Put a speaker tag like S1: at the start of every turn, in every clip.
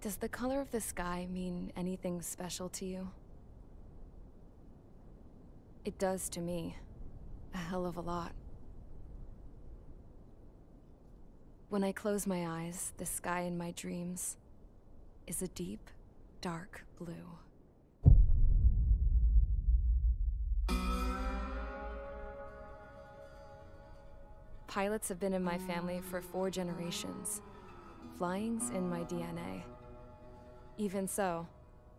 S1: Does the color of the sky mean anything special to you? It does to me. A hell of a lot. When I close my eyes, the sky in my dreams is a deep, dark blue. Pilots have been in my family for 4 generations. Flying's in my DNA. Even so,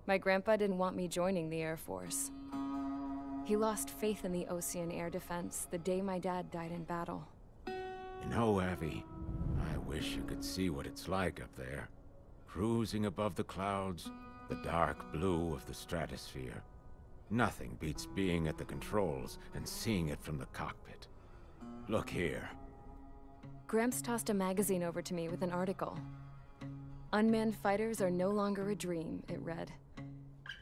S1: my grandpa didn't want me joining the Air Force. He lost faith in the Osean air defense the day my dad died in battle.
S2: You know, Abby, I wish you could see what it's like up there. Cruising above the clouds, the dark blue of the stratosphere. Nothing beats being at the controls and seeing it from the cockpit. Look here.
S1: Gramps tossed a magazine over to me with an article. Unmanned fighters are no longer a dream, it read.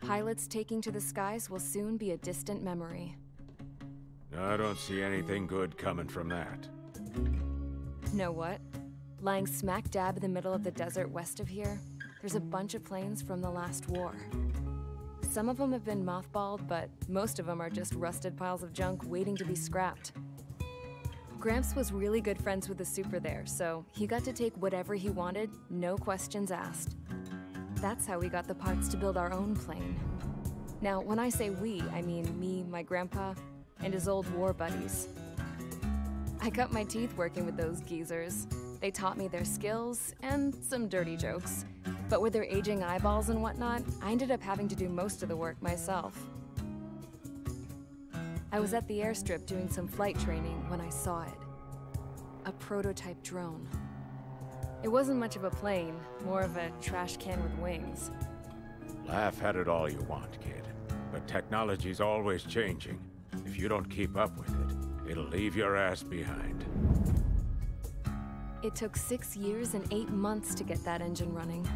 S1: Pilots taking to the skies will soon be a distant memory.
S2: I don't see anything good coming from that.
S1: Know what? Lying smack dab in the middle of the desert west of here, there's a bunch of planes from the last war. Some of them have been mothballed, but most of them are just rusted piles of junk waiting to be scrapped. Gramps was really good friends with the super there, so he got to take whatever he wanted, no questions asked. That's how we got the parts to build our own plane. Now, when I say we, I mean me, my grandpa, and his old war buddies. I cut my teeth working with those geezers. They taught me their skills and some dirty jokes. But with their aging eyeballs and whatnot, I ended up having to do most of the work myself. I was at the airstrip doing some flight training when I saw it. A prototype drone. It wasn't much of a plane, more of a trash can with wings.
S2: Laugh at it all you want, kid. But technology's always changing. If you don't keep up with it, it'll leave your ass behind.
S1: It took 6 years and 8 months to get that engine running.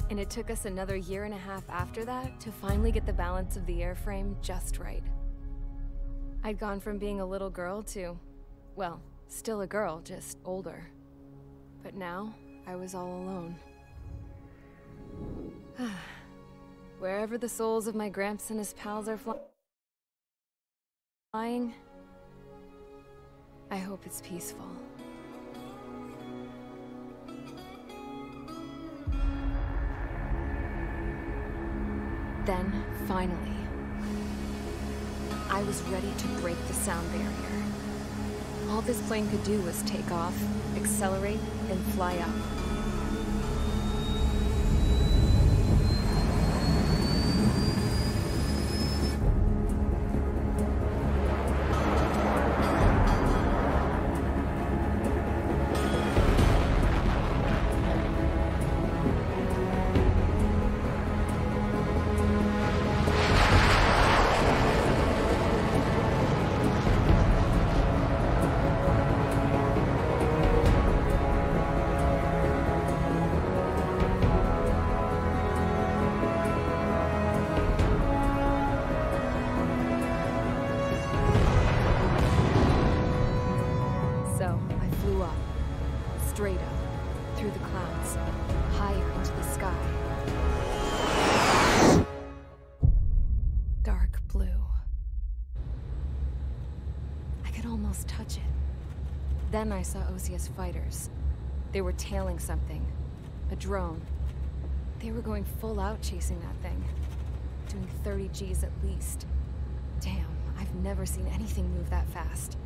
S1: And it took us another 1.5 years after that to finally get the balance of the airframe just right. I'd gone from being a little girl to, well, still a girl, just older. But now, I was all alone. Wherever the souls of my Gramps and his pals are flying, I hope it's peaceful. Then, finally, I was ready to break the sound barrier. All this plane could do was take off, accelerate, and fly up. Straight up, through the clouds, higher into the sky. Dark blue. I could almost touch it. Then I saw Osea's fighters. They were tailing something. A drone. They were going full out chasing that thing. Doing 30 Gs at least. Damn, I've never seen anything move that fast.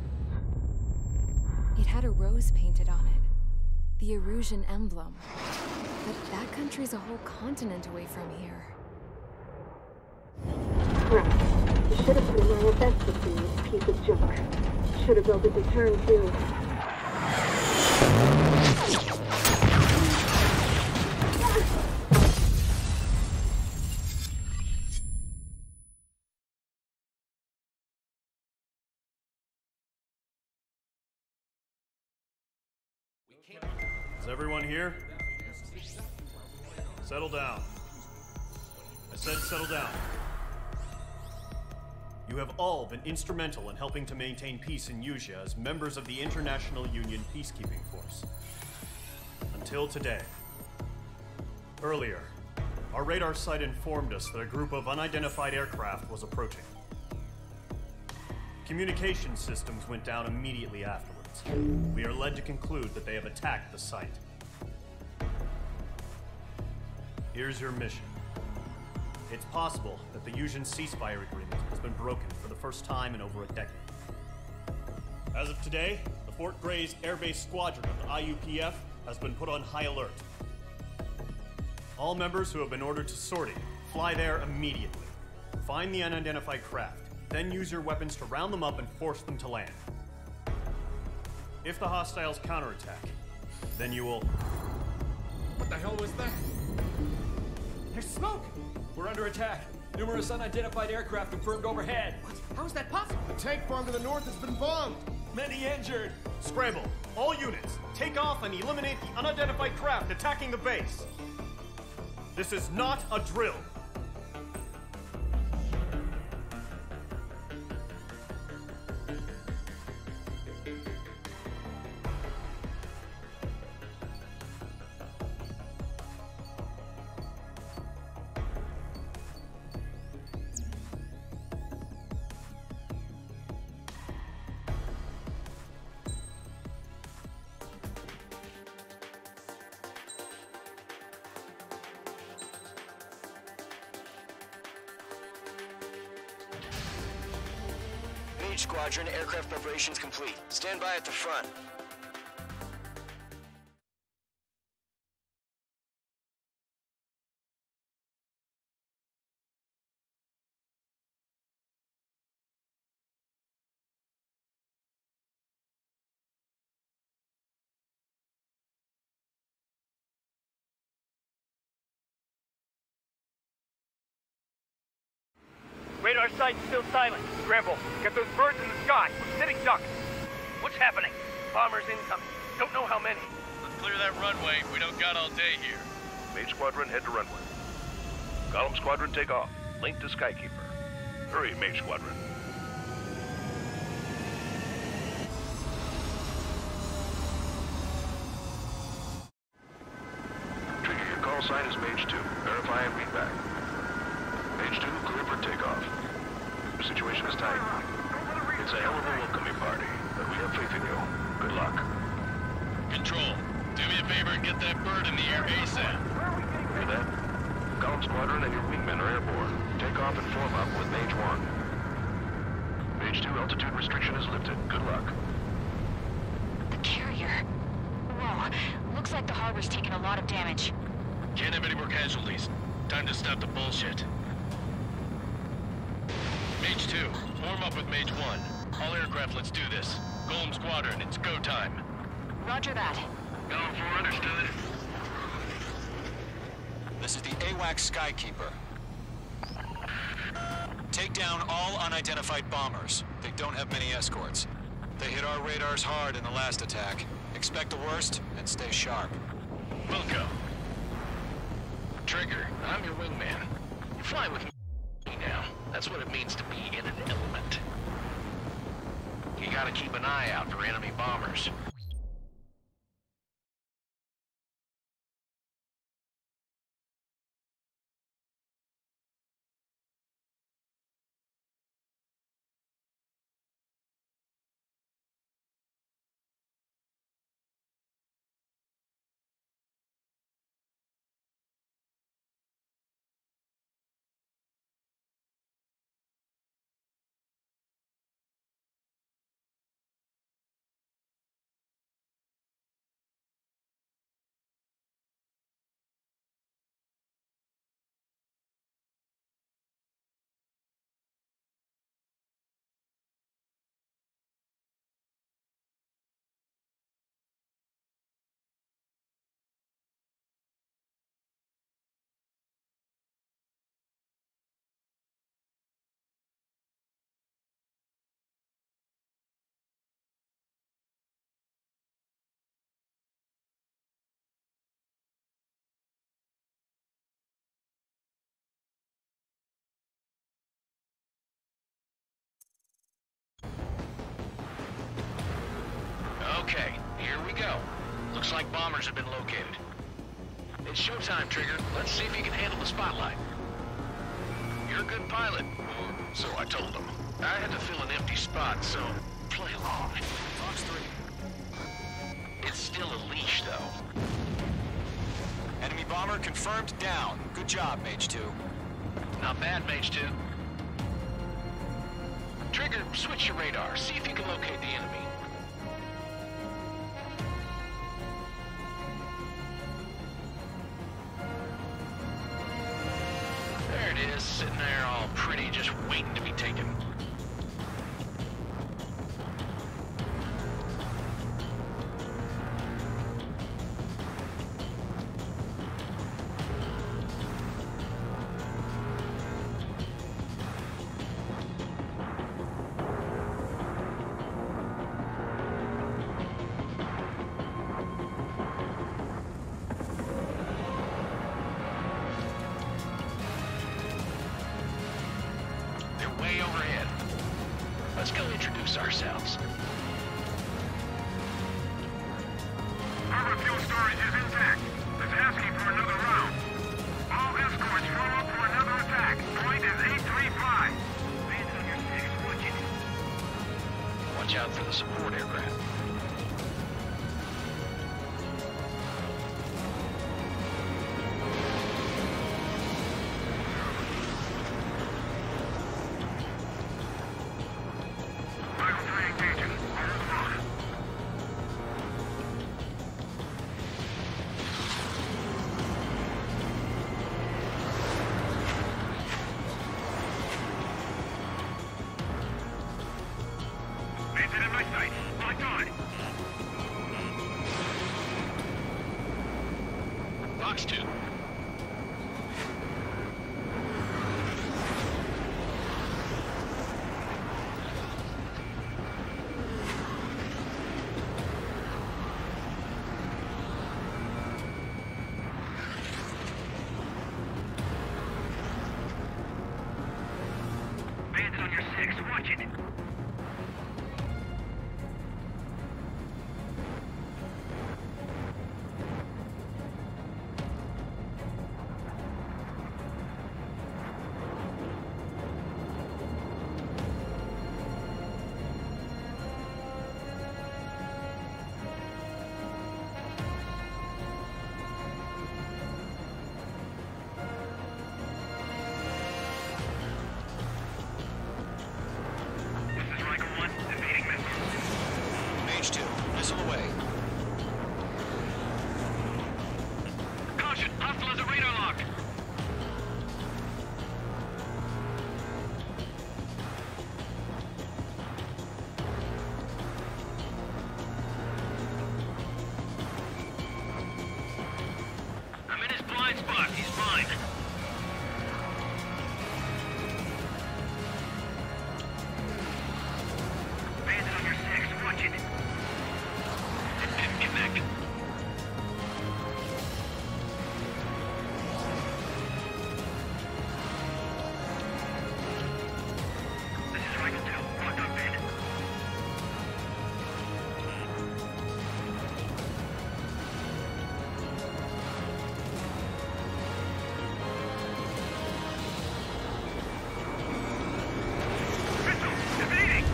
S1: It had a rose painted on it. The Erusian emblem. But that country's a whole continent away from here.
S3: Right. You should have put in my best with this piece of junk. Should have built a return too.
S4: Is everyone here? Settle down. I said settle down. You have all been instrumental in helping to maintain peace in Usea as members of the International Union Peacekeeping Force. Until today. Earlier, our radar site informed us that a group of unidentified aircraft was approaching. Communication systems went down immediately afterwards. We are led to conclude that they have attacked the site. Here's your mission. It's possible that the Yuuzhan ceasefire agreement has been broken for the first time in over a decade. As of today, the Fort Grays Air Base Squadron of the IUPF has been put on high alert. All members who have been ordered to sortie, fly there immediately. Find the unidentified craft, then use your weapons to round them up and force them to land. If the hostiles counterattack, then you will...
S5: What the hell was that? There's smoke! We're under attack. Numerous unidentified aircraft confirmed overhead. What? How is that possible?
S6: The tank farm to the north has been bombed!
S5: Many injured!
S4: Scramble! All units, take off and eliminate the unidentified craft attacking the base! This is not a drill!
S7: Squadron, aircraft preparations complete. Stand by at the front.
S8: Radar site's still silent. Scramble. Get those birds in the sky. We're sitting ducks. What's happening? Bombers incoming. Don't know how many.
S9: Let's clear that runway. We don't got all day here.
S10: Mage Squadron, head to runway. Golem Squadron, take off. Link to Skykeeper. Hurry, Mage Squadron. Trigger, your call sign is Mage 2. Verify and read back. Mage 2, clear for takeoff. The situation is tight. It's a hell of a welcoming party, but we have faith in you. Good luck.
S9: Control, do me a favor and get that bird in the air ASAP.
S10: Hear that? Golem Squadron and your wingmen are airborne. Take off and form up with Mage 1. Mage 2, altitude restriction is lifted. Good luck.
S11: The carrier. Whoa, looks like the harbor's taken a lot of damage.
S9: Can't have any more casualties. Time to stop the bullshit. Mage 2, form up with Mage 1. All aircraft, let's do this. Golem Squadron, it's go time.
S11: Roger that.
S9: Golem 4, understood.
S7: This is the AWACS Skykeeper. Take down all unidentified bombers. They don't have many escorts. They hit our radars hard in the last attack. Expect the worst and stay sharp.
S9: Wilco. Trigger, I'm your wingman. You fly with me now. That's what it means to be in an element. You gotta keep an eye out for enemy bombers. Okay, here we go. Looks like bombers have been located. It's showtime, Trigger. Let's see if you can handle the spotlight. You're a good pilot. Or so I told them. I had to fill an empty spot, so play along.
S7: Fox 3.
S9: It's still a leash, though.
S7: Enemy bomber confirmed down. Good job, Mage 2.
S9: Not bad, Mage 2. Trigger, switch your radar. See if you can locate the enemy. There it is, sitting there all pretty, just waiting to be taken. Way overhead. Let's go introduce ourselves.
S10: Our fuel storage is intact. It's asking for another round. All escorts form up for another attack. Point is 835. Hands on your six, watch it.
S9: Watch out for the support aircraft.
S10: In my sight. Locked on.
S9: Fox 2.
S10: Bandit on your six, watch it.
S7: Mage 2, missile away.
S10: Caution, hostile has a radar lock. I'm in his blind spot. He's fine. Bandit on your six, watch it. Connect. This is Rifle 2. Locked on Bandit. Pistol! Evading!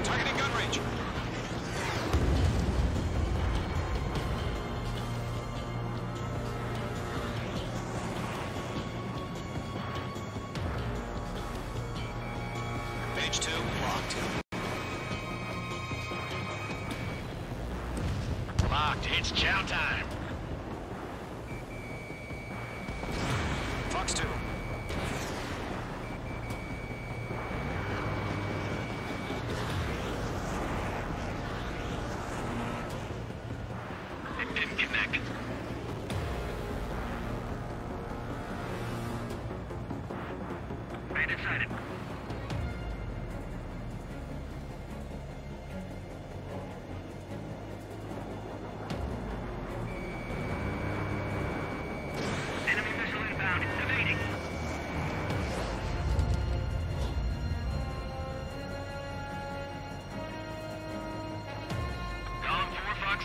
S7: Targeting gun range. Mage 2, locked.
S9: Locked. It's chow time.
S7: Fox 2.
S9: It didn't connect.
S10: Bandit sighted. Enemy missile inbound. Evading. Column 4, Fox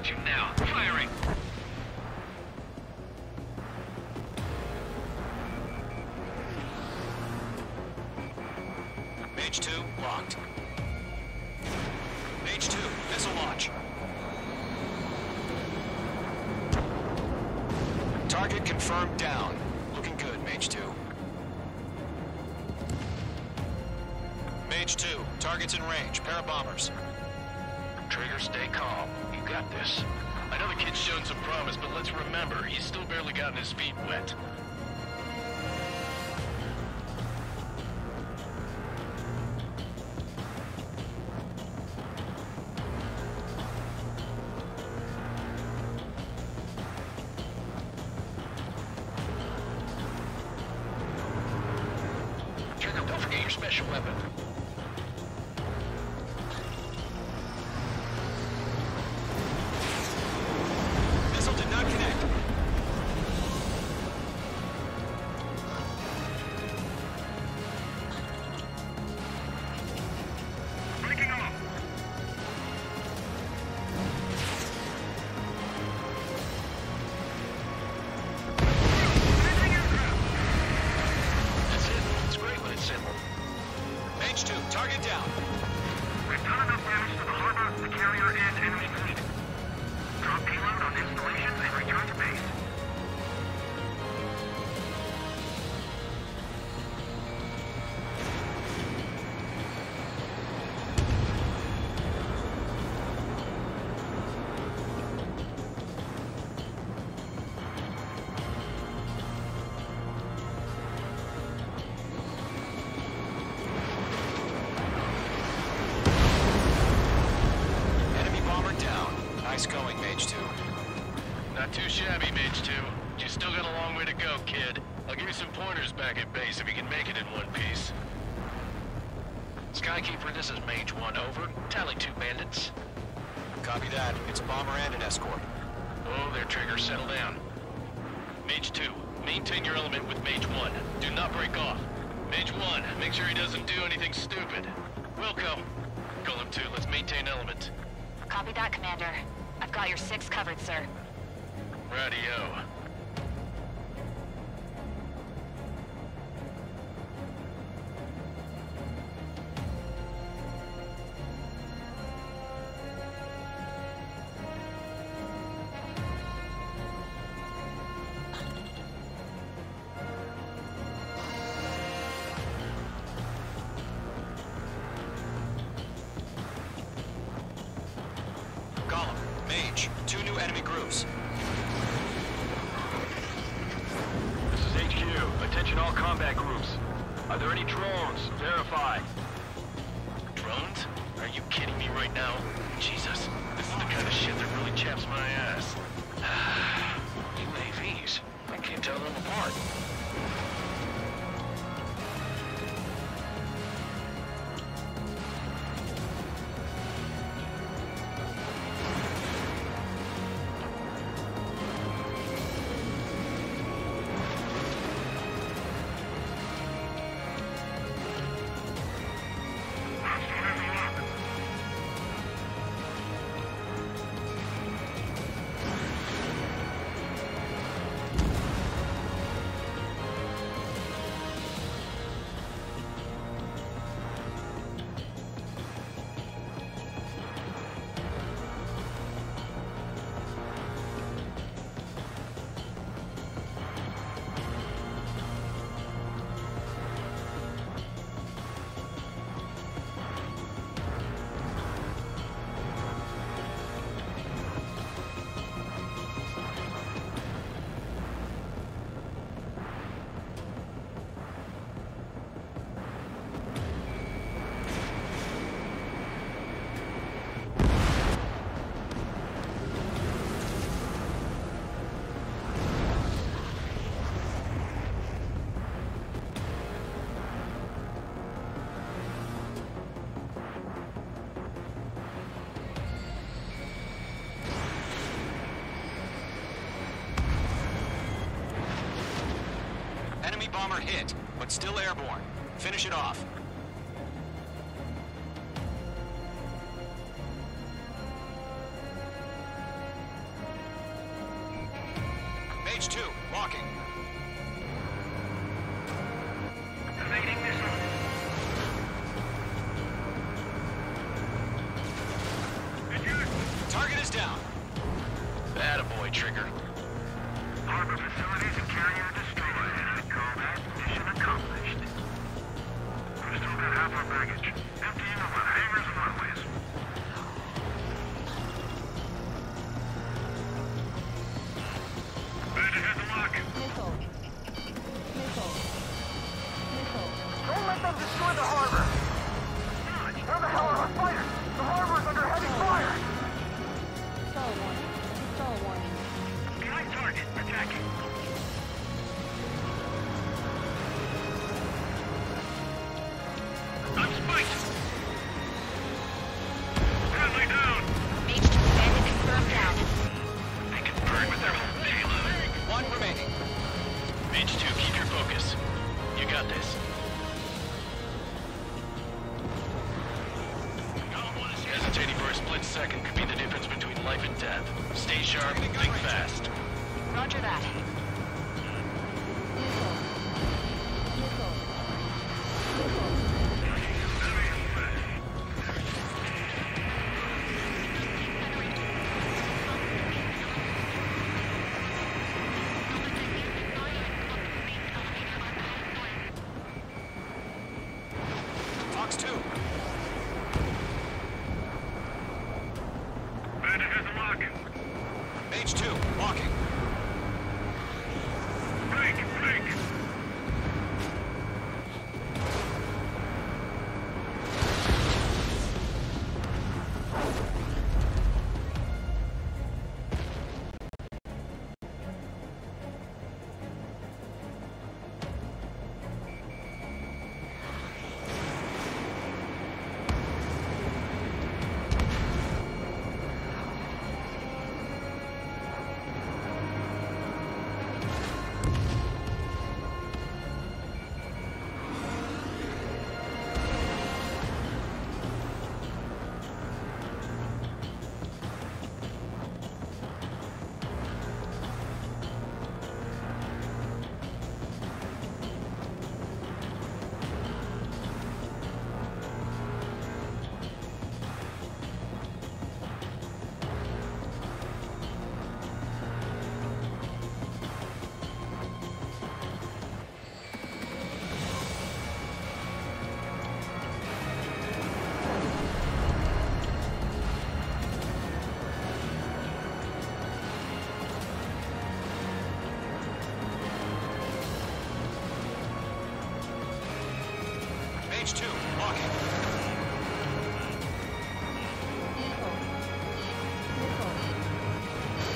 S9: Got you now. Firing!
S7: Mage 2, locked. Mage 2, missile launch. Target confirmed down. Looking good, Mage 2. Mage 2, target's in range. Pair of bombers.
S9: Trigger, stay calm. You got this. I know the kid's shown some promise, but let's remember, he's still barely gotten his feet wet. Trigger, don't forget your special weapon.
S7: Missile did not connect.
S8: Breaking off.
S9: That's it. It's great when it's simple.
S7: Mage 2, target down.
S8: We've done enough damage to the harbor, the carrier, and enemy fleet. Drop payload on installations and return to base.
S7: Enemy bomber down. Nice going, Mage 2.
S9: Not too shabby, Mage 2. You still got a long way to go, kid. I'll give you some pointers back at base if you can make it in one piece. Skykeeper, this is Mage 1, over. Tally 2 bandits.
S7: Copy that. It's a bomber and an escort.
S9: Oh, there, Trigger, settle down. Mage 2, maintain your element with Mage 1. Do not break off. Mage 1, make sure he doesn't do anything stupid. Wilco, Golem 2, let's maintain element.
S11: Copy that, Commander. I've got your 6 covered, sir.
S9: Radio.
S7: Golem, Mage, 2 new enemy groups.
S5: This is HQ. Attention all combat groups. Are there any drones? Verify.
S9: Drones? Are you kidding me right now? Jesus, this is the kind of shit that really chaps my ass. UAVs. I can't tell them apart.
S7: Bomber hit, but still airborne. Finish it off. walking.
S8: Evading missile.
S7: Target is down.
S9: Attaboy, Trigger.
S8: Harbor facilities and carrier destroyed. Combat mission accomplished. We've still got half our baggage. Emptying of our hangars and runways. Bandit has the lock.
S3: Missile. Missile. Missile.
S8: Don't let them destroy the harbor. Where the hell are our fighters? The harbor is under heavy fire.
S3: Star warning. Star warning.
S8: Behind target. Attacking. I'm spiked. Friendly down.
S11: Mage 2 bandit confirmed down.
S9: They can burn with their whole payload.
S7: One remaining.
S9: Mage 2, keep your focus. You got this. Hesitating for a split second could be the difference between life and death. Stay sharp, think fast.
S11: Roger that.
S3: Missile. Missile. Missile.
S7: Fox 2.
S8: Bandit has the lock.
S7: Mage 2, walking.
S8: Break. Break.
S7: Mage 2, walking.
S3: Missile. Missile.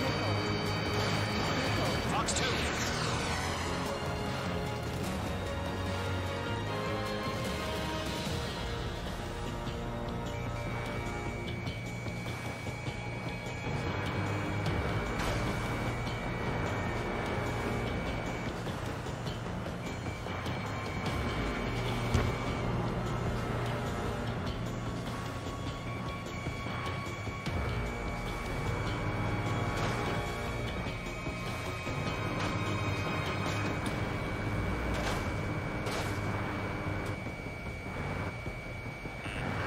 S3: Missile. Missile.
S7: Fox 2.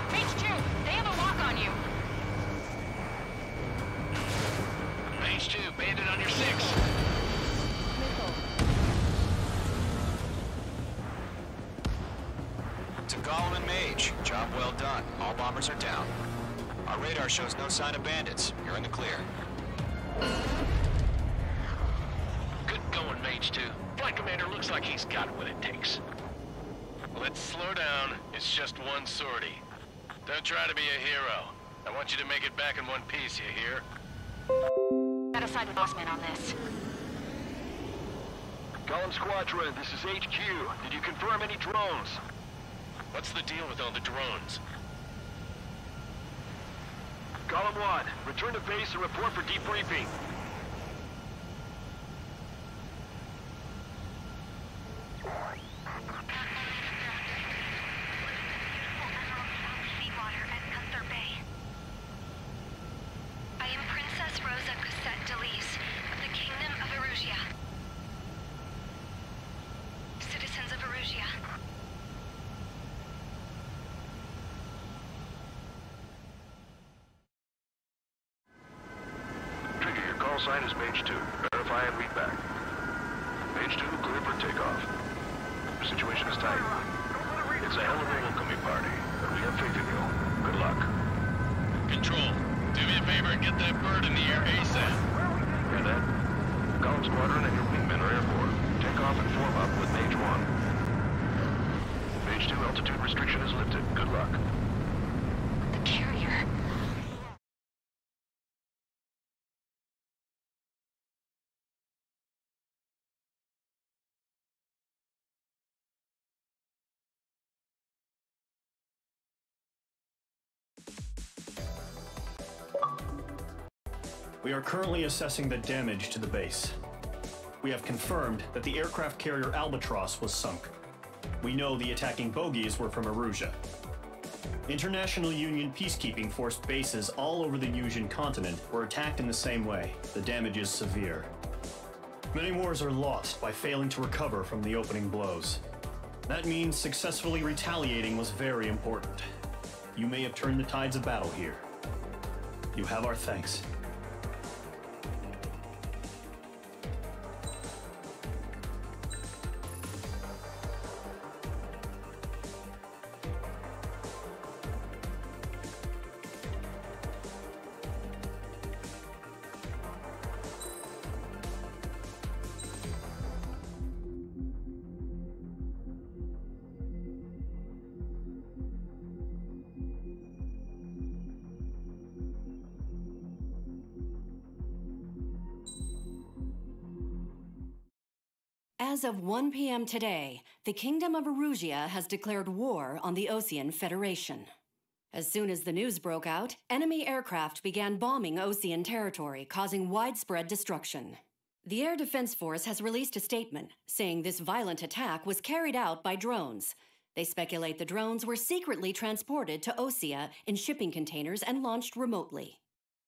S11: Mage 2, they have a lock on you.
S9: Mage 2, bandit on your 6.
S3: Missile.
S7: To Gollum and Mage, job well done. All bombers are down. Our radar shows no sign of bandits. You're in the clear.
S9: Good going, Mage 2. Flight Commander looks like he's got what it takes. Let's slow down. It's just one sortie. Don't try to be a hero. I want you to make it back in one piece, you hear?
S11: Gotta side with Bossman on this.
S10: Gollum Squadron, this is HQ. Did you confirm any drones?
S9: What's the deal with all the drones?
S10: Gollum 1, return to base and report for debriefing.
S11: Seawater at Gunther Bay. I am Princess Rosa Cosette Delise of the Kingdom of Erusia.
S10: call sign is Mage 2. Verify and read back. Mage 2, clear for takeoff. The situation is tight. It's a hell of a welcoming party, but we have faith in you. Good luck.
S9: Control, do me a favor and get that bird in the air ASAP.
S10: Hear that? Column Squadron and your wingmen are airborne. Take off and form up with Mage 1. Mage 2, altitude restriction is lifted. Good luck.
S11: The carrier.
S4: We are currently assessing the damage to the base. We have confirmed that the aircraft carrier Albatross was sunk. We know the attacking bogies were from Erusia. International Union peacekeeping force bases all over the Yusian continent were attacked in the same way. The damage is severe. Many wars are lost by failing to recover from the opening blows. That means successfully retaliating was very important. You may have turned the tides of battle here. You have our thanks.
S12: As of 1 p.m. today, the Kingdom of Erusia has declared war on the Osean Federation. As soon as the news broke out, enemy aircraft began bombing Osean territory, causing widespread destruction. The Air Defense Force has released a statement saying this violent attack was carried out by drones. They speculate the drones were secretly transported to Osea in shipping containers and launched remotely.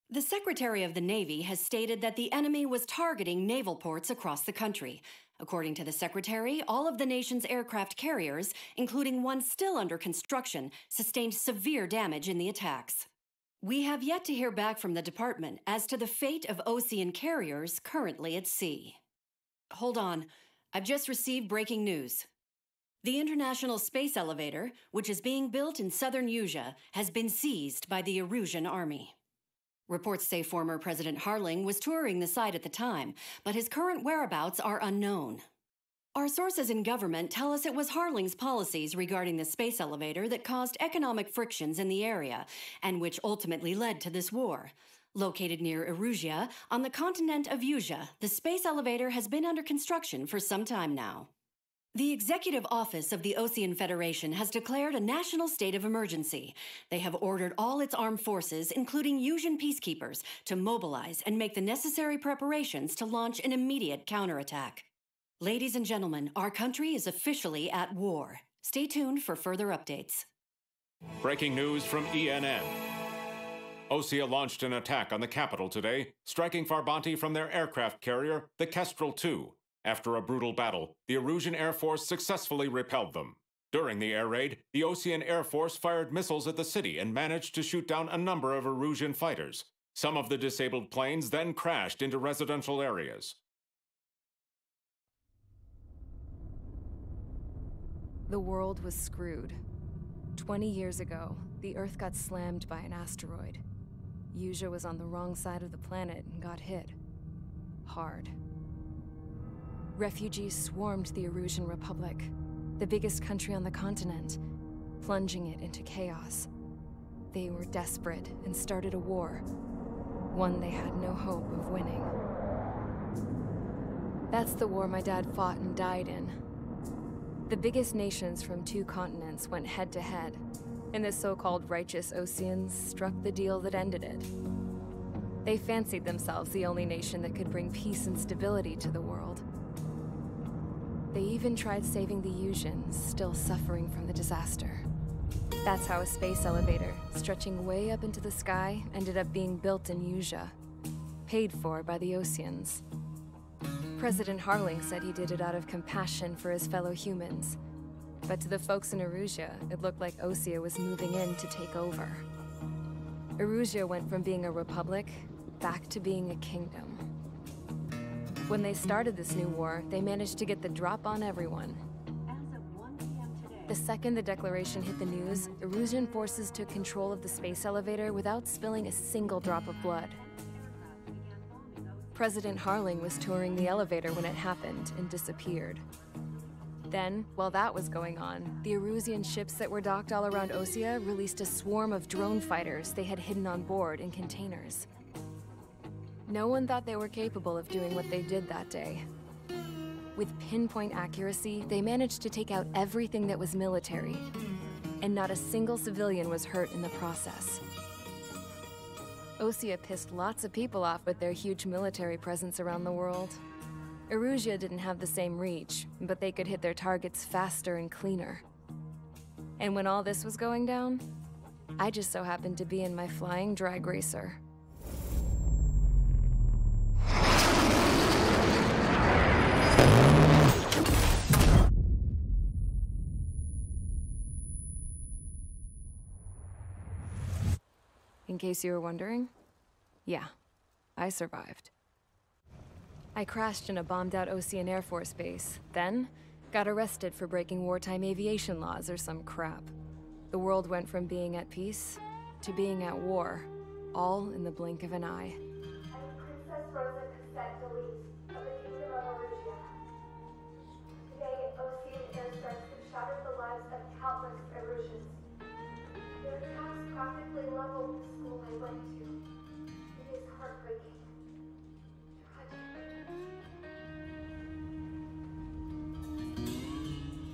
S12: The Secretary of the Navy has stated that the enemy was targeting naval ports across the country. According to the Secretary, all of the nation's aircraft carriers, including one still under construction, sustained severe damage in the attacks. We have yet to hear back from the department as to the fate of Osean carriers currently at sea. Hold on, I've just received breaking news. The International Space Elevator, which is being built in southern Yusia, has been seized by the Erusian army. Reports say former President Harling was touring the site at the time, but his current whereabouts are unknown. Our sources in government tell us it was Harling's policies regarding the space elevator that caused economic frictions in the area, and which ultimately led to this war. Located near Erusia, on the continent of Yusia, the space elevator has been under construction for some time now. The Executive Office of the Osean Federation has declared a national state of emergency. They have ordered all its armed forces, including Yusian peacekeepers, to mobilize and make the necessary preparations to launch an immediate counterattack. Ladies and gentlemen, our country is officially at war. Stay tuned for further updates.
S2: Breaking news from ENN. Osea launched an attack on the capital today, striking Farbanti from their aircraft carrier, the Kestrel II. After a brutal battle, the Erusian Air Force successfully repelled them. During the air raid, the Osean Air Force fired missiles at the city and managed to shoot down a number of Erusian fighters. Some of the disabled planes then crashed into residential areas.
S1: The world was screwed. 20 years ago, the Earth got slammed by an asteroid. Yusia was on the wrong side of the planet and got hit. Hard. Refugees swarmed the Erusian Republic, the biggest country on the continent, plunging it into chaos. They were desperate and started a war, one they had no hope of winning. That's the war my dad fought and died in. The biggest nations from 2 continents went head-to-head, and the so-called righteous Oseans struck the deal that ended it. They fancied themselves the only nation that could bring peace and stability to the world. They even tried saving the Yusians, still suffering from the disaster. That's how a space elevator, stretching way up into the sky, ended up being built in Yusia, paid for by the Oseans. President Harling said he did it out of compassion for his fellow humans. But to the folks in Erusia, it looked like Osea was moving in to take over. Erusia went from being a republic back to being a kingdom. When they started this new war, they managed to get the drop on everyone. The second the declaration hit the news, Erusian forces took control of the space elevator without spilling a single drop of blood. President Harling was touring the elevator when it happened and disappeared. Then, while that was going on, the Erusian ships that were docked all around Osea released a swarm of drone fighters they had hidden on board in containers. No one thought they were capable of doing what they did that day. With pinpoint accuracy, they managed to take out everything that was military, and not a single civilian was hurt in the process. Osea pissed lots of people off with their huge military presence around the world. Erusia didn't have the same reach, but they could hit their targets faster and cleaner. And when all this was going down, I just so happened to be in my flying drag racer. In case you were wondering, yeah, I survived. I crashed in a bombed-out Osean Air Force base, then got arrested for breaking wartime aviation laws or some crap. The world went from being at peace to being at war, all in the blink of an eye.
S3: Princess Rosa Cassette-Delise of the Kingdom of Erusia. Today, Osean airstrikes have shattered the lives of countless Erusians. Their attacks practically leveled the school I went to. It is heartbreaking.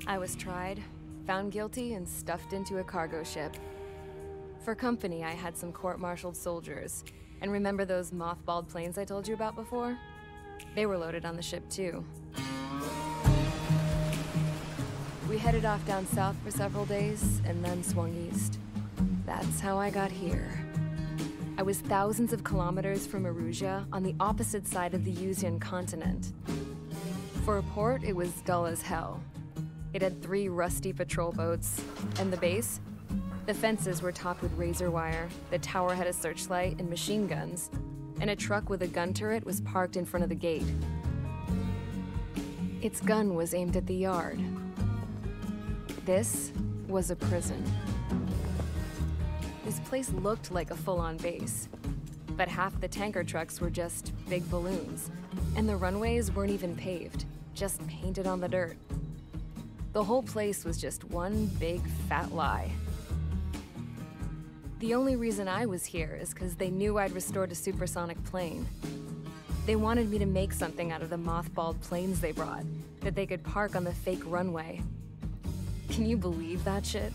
S1: I was tried, found guilty, and stuffed into a cargo ship. For company, I had some court-martialed soldiers. And remember those mothballed planes I told you about before? They were loaded on the ship, too. We headed off down south for several days, and then swung east. That's how I got here. I was thousands of kilometers from Erusia, on the opposite side of the Usian continent. For a port, it was dull as hell. It had 3 rusty patrol boats, and the base? The fences were topped with razor wire, the tower had a searchlight and machine guns, and a truck with a gun turret was parked in front of the gate. Its gun was aimed at the yard. This was a prison. This place looked like a full-on base, but half the tanker trucks were just big balloons, and the runways weren't even paved, just painted on the dirt. The whole place was just one big fat lie. The only reason I was here is because they knew I'd restored a supersonic plane. They wanted me to make something out of the mothballed planes they brought, that they could park on the fake runway. Can you believe that shit?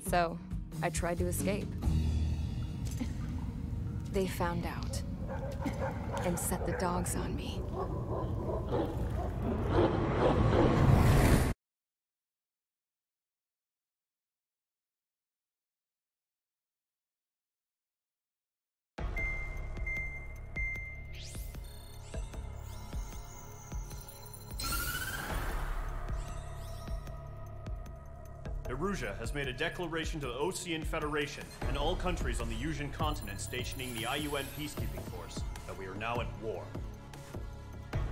S1: So, I tried to escape. They found out, and set the dogs on me.
S4: Erusia has made a declaration to the Osean Federation and all countries on the Usian continent stationing the IUN peacekeeping force that we are now at war.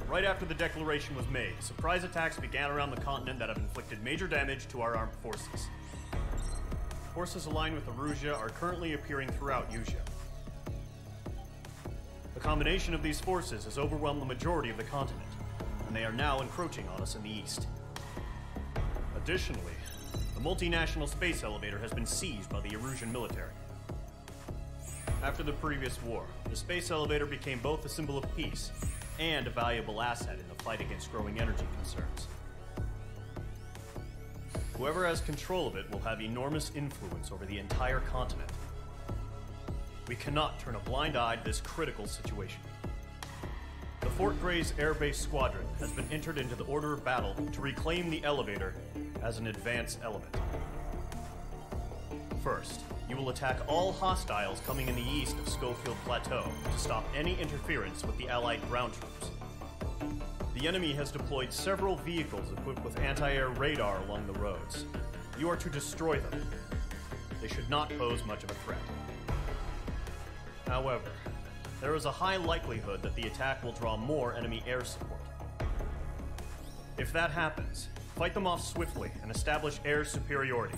S4: Right after the declaration was made, surprise attacks began around the continent that have inflicted major damage to our armed forces. Forces aligned with Erusia are currently appearing throughout Usia. The combination of these forces has overwhelmed the majority of the continent, and they are now encroaching on us in the east. Additionally, the multinational space elevator has been seized by the Erusian military. After the previous war, the space elevator became both a symbol of peace and a valuable asset in the fight against growing energy concerns. Whoever has control of it will have enormous influence over the entire continent. We cannot turn a blind eye to this critical situation. The Fort Grays Air Base Squadron has been entered into the order of battle to reclaim the elevator as an advance element. First, you will attack all hostiles coming in the east of Schofield Plateau to stop any interference with the Allied ground troops. The enemy has deployed several vehicles equipped with anti-air radar along the roads. You are to destroy them. They should not pose much of a threat. However, there is a high likelihood that the attack will draw more enemy air support. If that happens, fight them off swiftly and establish air superiority.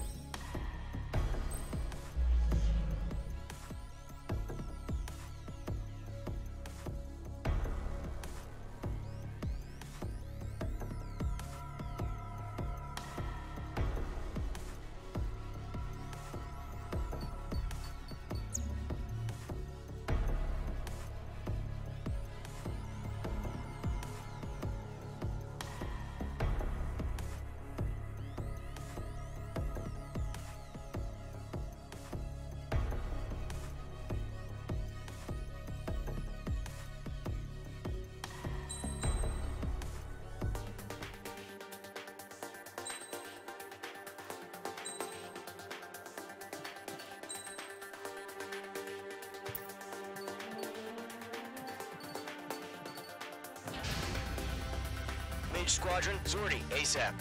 S13: Mage Squadron, Zordi, ASAP.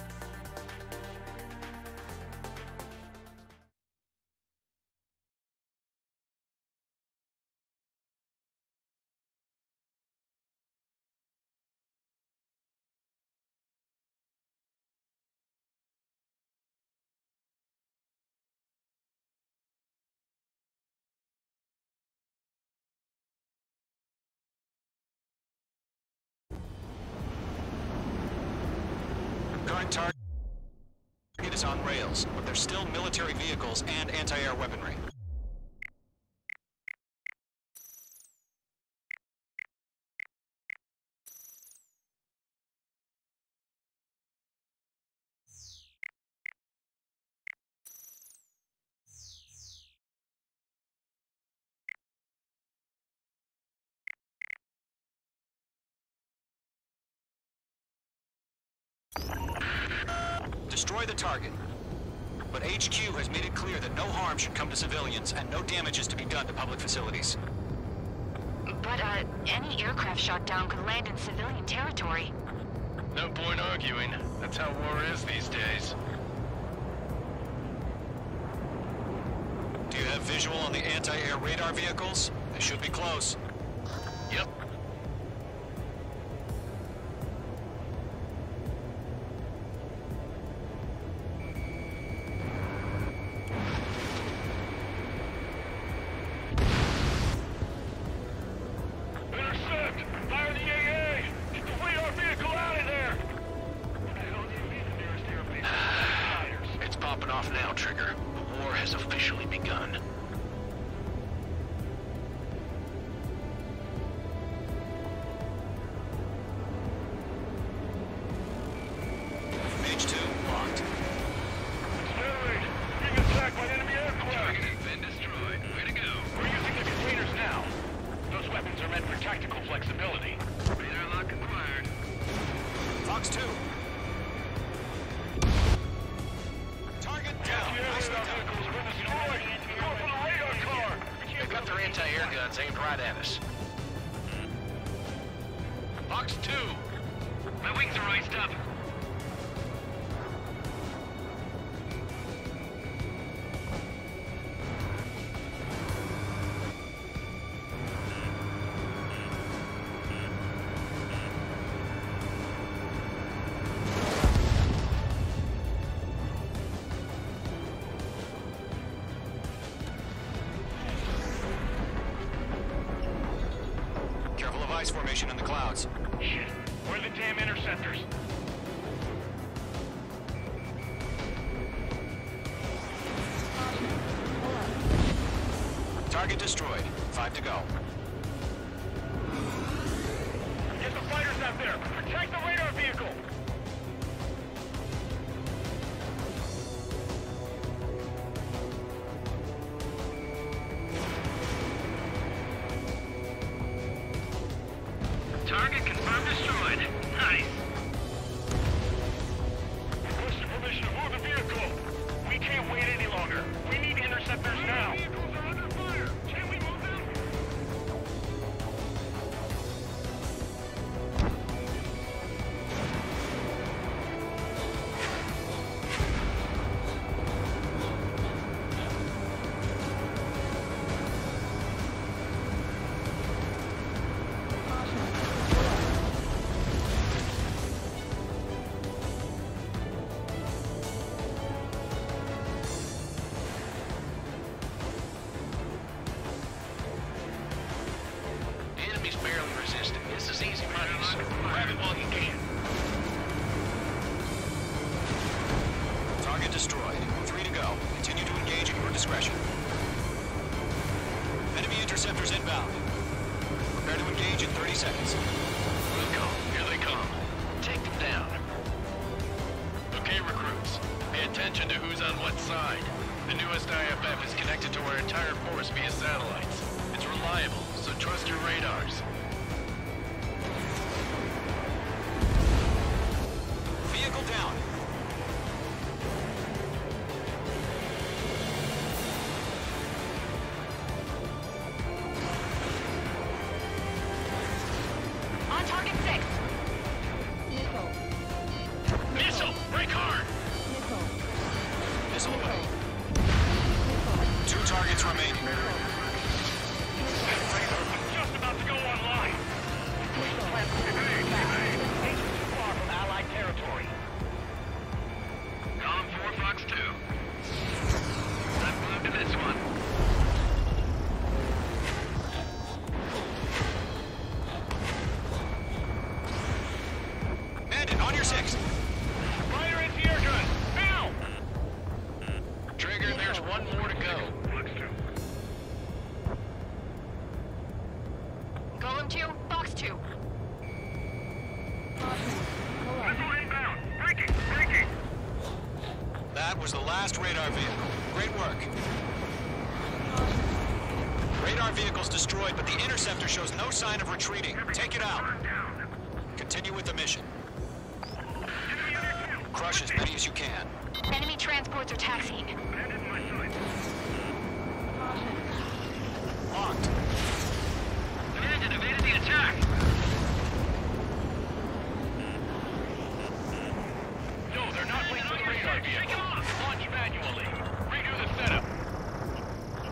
S7: Current target is on rails, but there's still military vehicles and anti-air weaponry. Destroy the target. But HQ has made it clear that no harm should come to civilians and no damage is to be done to public facilities.
S11: But, any aircraft shot down could land in civilian territory.
S9: No point arguing. That's how war is these days.
S7: Do you have visual on the anti-air radar vehicles? They should be close.
S9: Yep.
S13: Off now, Trigger. The war has officially begun.
S7: Mage 2 locked.
S8: Accelerate! Being attacked by enemy aircraft!
S9: Target has been destroyed. Way to go.
S8: We're using the containers now. Those weapons are meant for tactical flexibility.
S9: Radar lock acquired.
S7: Fox 2.
S13: They've got their anti-air guns aimed right at us.
S9: Fox 2! My wings are raised up.
S7: Careful of ice formation in the clouds.
S8: Shit. Where are the damn interceptors?
S7: Target destroyed. 5 to go.
S8: Get the fighters out there! Protect the radar vehicle!
S9: Target confirmed destroyed. Nice.
S8: Requesting permission to move the vehicle. We can't wait any longer. We need interceptors now. Vehicles are under fire. Can we move them?
S7: destroyed. 3 to go. Continue to engage at your discretion. Enemy interceptors inbound. Prepare to engage in 30 seconds.
S9: Wilco, here they come. Take them down. Okay, recruits. Pay attention to who's on what side. The newest IFF is connected to our entire force via satellites. It's reliable, so trust your radars.
S7: Vehicle down.
S11: On target 6.
S9: Missile! Break hard!
S7: Missile away. 2 targets remaining.
S8: Just about to go online. Far from Allied territory.
S9: Com 4 Fox 2. Let's move to this one.
S7: Bandit, on your 6.
S8: Fire anti-air gun! Now!
S9: Trigger, there's one more to go.
S11: Golem 2, Fox 2.
S8: Missile inbound! Breaking!
S7: That was the last radar vehicle. Great work. Radar vehicle's destroyed, but the interceptor shows no sign of retreating. Take it out. Continue with the mission. Crush as many as you can.
S11: Enemy transports are taxiing.
S7: Locked.
S9: Bandit evaded the attack! No, they're not waiting for the radar vehicle. Launch manually. Redo the setup.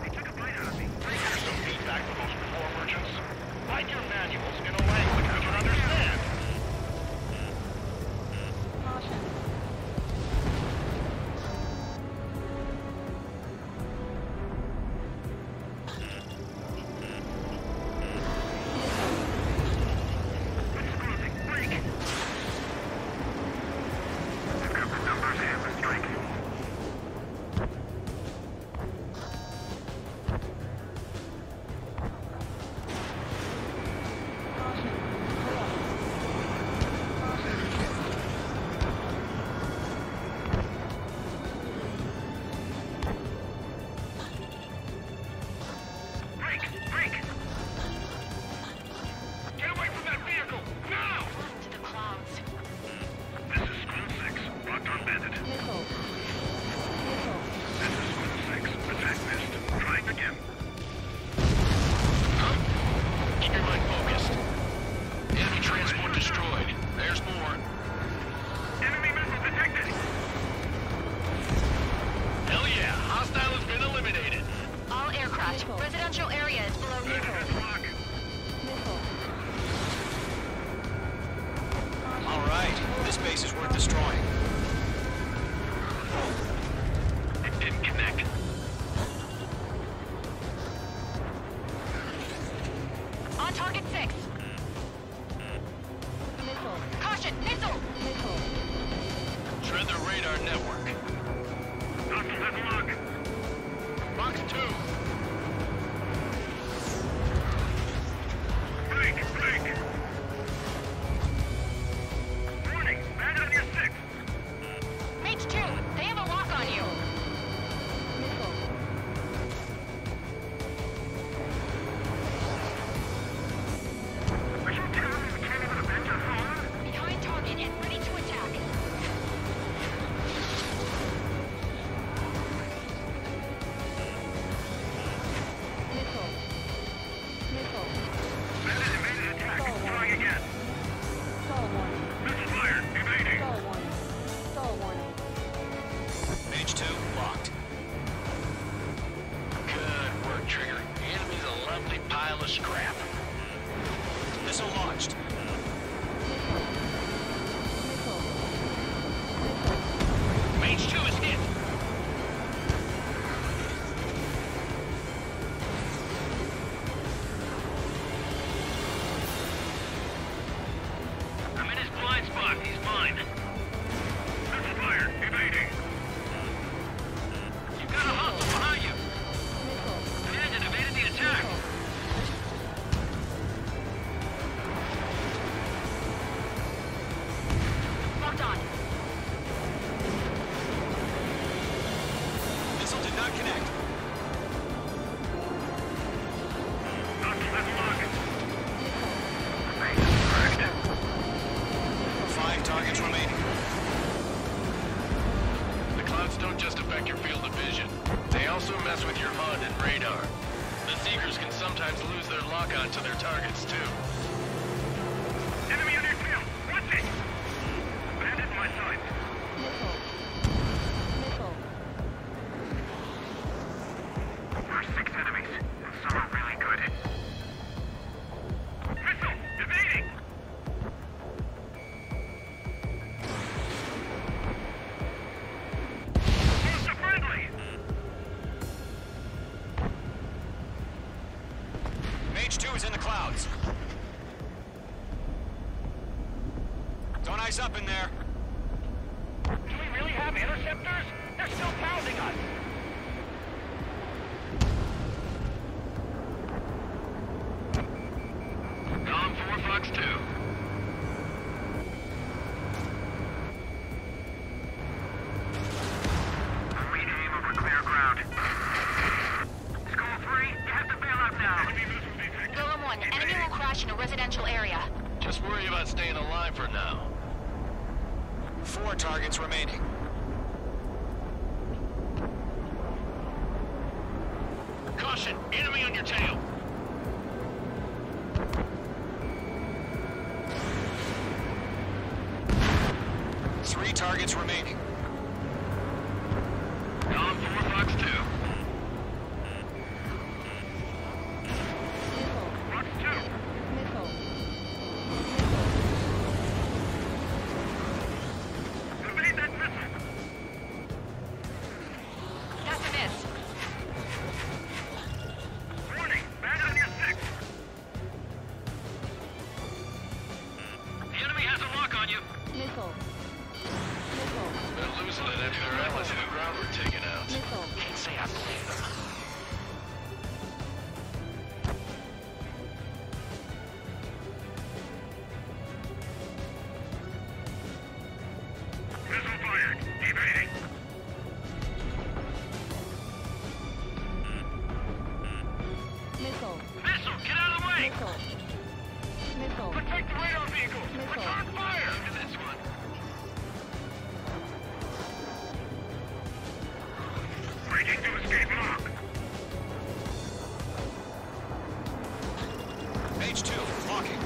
S8: They took a bite out of me. Here's some feedback from those core merchants. Write your manuals in a language we can understand.
S11: Residential area is below neutral.
S7: All right, this base is worth destroying.
S9: It didn't connect.
S11: On target 6. Caution, missile!
S9: Shred the radar network.
S8: Hostile headlock.
S9: Fox 2.
S8: Break! Warning! Bandit on your 6!
S11: Mage 2, they have a lock on you.
S8: Are you telling me we can't even avenge our home?
S11: Behind target and ready to attack.
S8: Bandit evaded attack. Trying again. Missile fired. Evading.
S7: Mage 2, locked.
S9: Good work, Trigger. The enemy's a lovely pile of scrap.
S7: Missile launched.
S9: Mage 2 is hit. I'm in his blind spot. He's mine.
S8: Missile fired. Evading.
S9: mess with your HUD and radar. The Seekers can sometimes lose their lock-on to their targets, too.
S8: Enemy on your tail! Watch it! Bandit in my sight.
S1: Missile.
S8: There are 6 enemies, and some are really good. Missile! Evading! Close to friendly!
S7: Mage 2 is in the clouds. Don't ice up in there.
S8: Do we really have interceptors? They're still pounding us!
S9: Column 4, Fox 2.
S8: Read aim over clear ground. Skull 3, you have to bail out now.
S11: Golem 1, enemy will crash in a residential area.
S9: Just worry about staying alive for now.
S7: 4 targets remaining.
S9: Caution! Enemy on your tail!
S7: Three targets remaining.
S9: Column 4, Fox 2.
S8: Fox 2! Evade that missile!
S11: That's a miss.
S8: Warning! Bandit on your 6!
S9: The enemy has a lock on you!
S1: Missile.
S9: They're losing it after their allies in the ground were taken out.
S13: Can't say I believe them.
S8: Missile fired! Evading!
S1: Missile.
S8: Missile! Get out of the way!
S1: Missile.
S8: Protect the radar vehicle! Return fire!
S9: To this one.
S8: Breaking to escape lock!
S7: Mage 2, locking.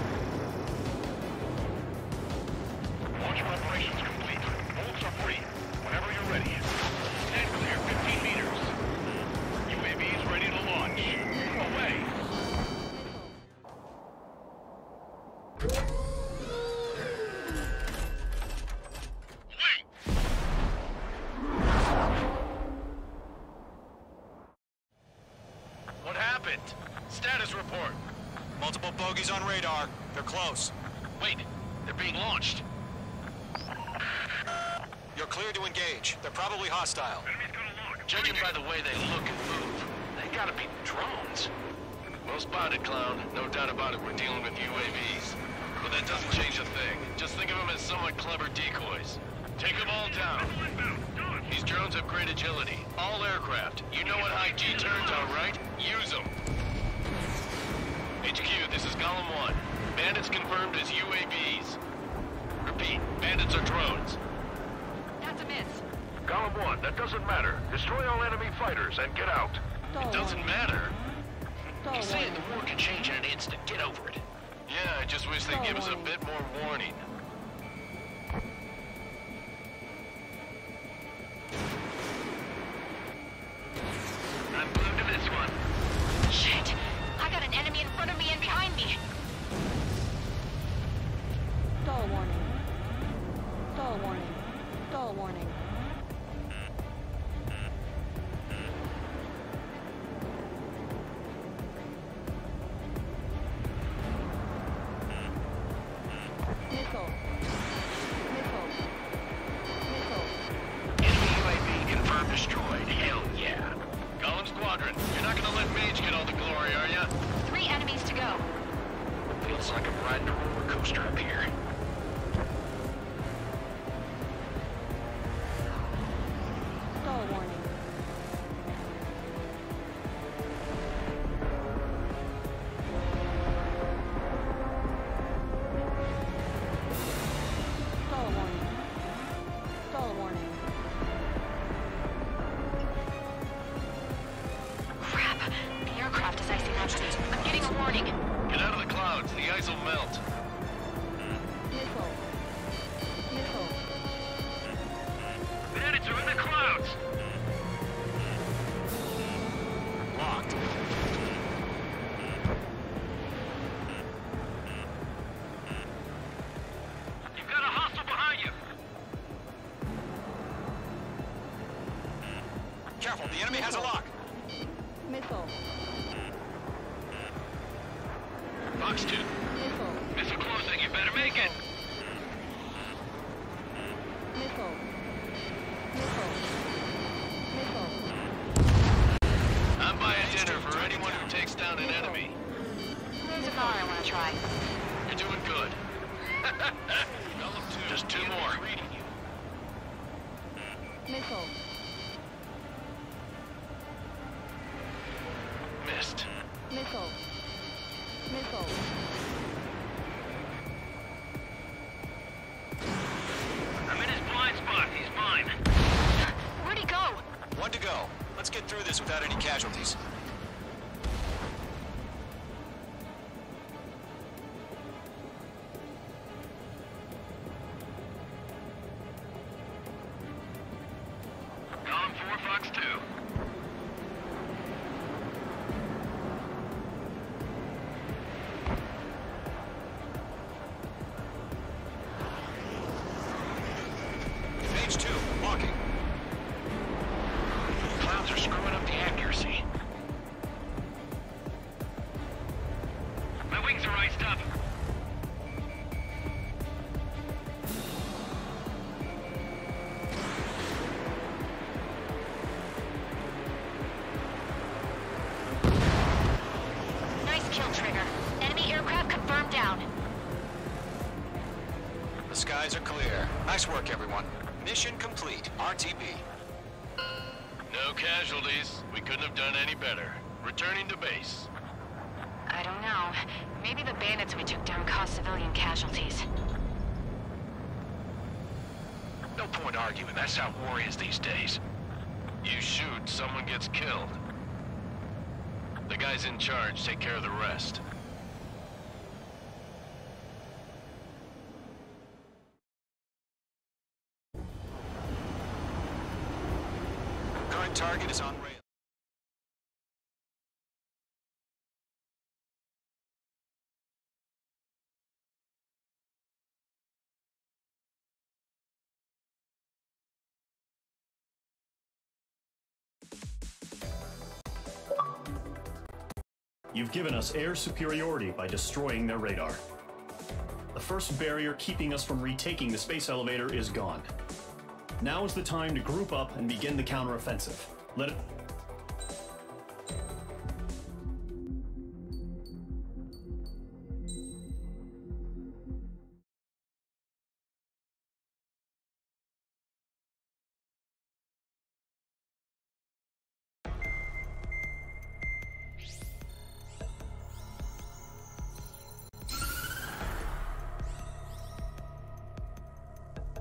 S8: Launch preparations complete. Bolts are free. Whenever you're ready. Stand clear 15 meters. UAVs ready to launch. Away!
S9: What happened? Status report.
S7: Multiple bogies on radar. They're close.
S9: Wait, they're being launched.
S7: You're clear to engage. They're probably hostile.
S8: Enemy's gonna lock.
S9: Judging by the way they look and move, they gotta be drones. Well spotted, Clown. No doubt about it, we're dealing with UAVs. But that doesn't change a thing. Just think of them as somewhat clever decoys. Take them all down.
S8: Missile inbound. Do it!
S9: These drones have great agility. All aircraft. You know what high G turns are, right? Use them. HQ, this is Column 1. Bandits confirmed as UAVs. Repeat, bandits are drones.
S11: That's a miss.
S10: Column 1, that doesn't matter. Destroy all enemy fighters and get out.
S9: It doesn't matter.
S13: He's saying the war can change in an instant. Get over it.
S9: Yeah, I just wish they'd give us a bit more warning.
S13: I'm glued to this one.
S11: Shit! I got an enemy in front of me and behind me.
S1: Stall warning. Stall warning. Stall warning. Missile. Missile. Missile.
S13: Enemy UAV confirmed destroyed. Hell yeah.
S9: Column Squadron, you're not gonna let Mage get all the glory, are ya?
S11: 3 enemies to go.
S13: Feels like I'm riding a roller coaster up here.
S1: Stall warning. Stall warning. Stall warning.
S7: approached it.
S11: I'm getting a warning.
S9: Get out of the clouds. The ice will melt.
S1: Missile. Missile.
S8: Bandits are in the clouds!
S7: Locked.
S8: You've got a hostile behind you!
S7: Careful, the enemy has a lock.
S1: Missile.
S9: Fox 2.
S1: Missile.
S8: Missile closing, you better make it!
S1: Missile. Missile. Missile.
S9: I'm buying dinner for anyone who takes down an enemy.
S11: There's a car I want to try.
S9: You're doing good. Just 2 more.
S1: Missile.
S9: Missed.
S1: Missile. Missile.
S8: I'm in his blind spot. He's mine.
S11: Where'd he go?
S7: 1 to go. Let's get through this without any casualties.
S8: Column 4, Fox 2.
S7: Page 2, walking.
S9: Clouds are screwing up the accuracy.
S8: My wings are iced up.
S11: Nice kill, Trigger. Enemy aircraft confirmed down.
S7: The skies are clear. Nice work, everyone. Mission complete. RTB.
S9: No casualties. We couldn't have done any better. Returning to base.
S11: I don't know. Maybe the bandits we took down caused civilian casualties.
S9: No point arguing. That's how war is these days. You shoot, someone gets killed. The guys in charge take care of the rest.
S7: Current target is on rail.
S4: You've given us air superiority by destroying their radar. The first barrier keeping us from retaking the space elevator is gone. Now is the time to group up and begin the counteroffensive. Let it...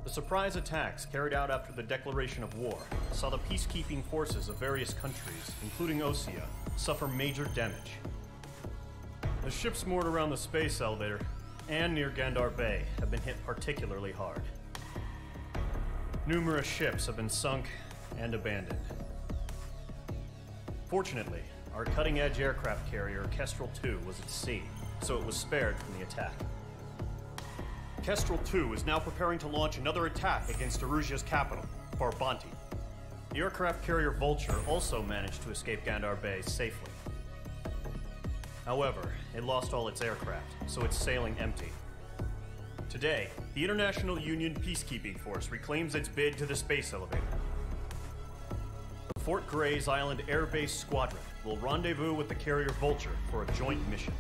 S4: The surprise attacks carried out after the declaration of war saw the peacekeeping forces of various countries, including Osea, suffer major damage. The ships moored around the space elevator and near Gandar Bay have been hit particularly hard. Numerous ships have been sunk and abandoned. Fortunately, our cutting-edge aircraft carrier, Kestrel 2, was at sea, so it was spared from the attack. Kestrel 2 is now preparing to launch another attack against Erusia's capital, Farbanti. The aircraft carrier Vulture also managed to escape Gandar Bay safely. However, it lost all its aircraft, so it's sailing empty. Today, the International Union Peacekeeping Force reclaims its bid to the space elevator. The Fort Grays Island Air Base Squadron will rendezvous with the carrier Vulture for a joint mission.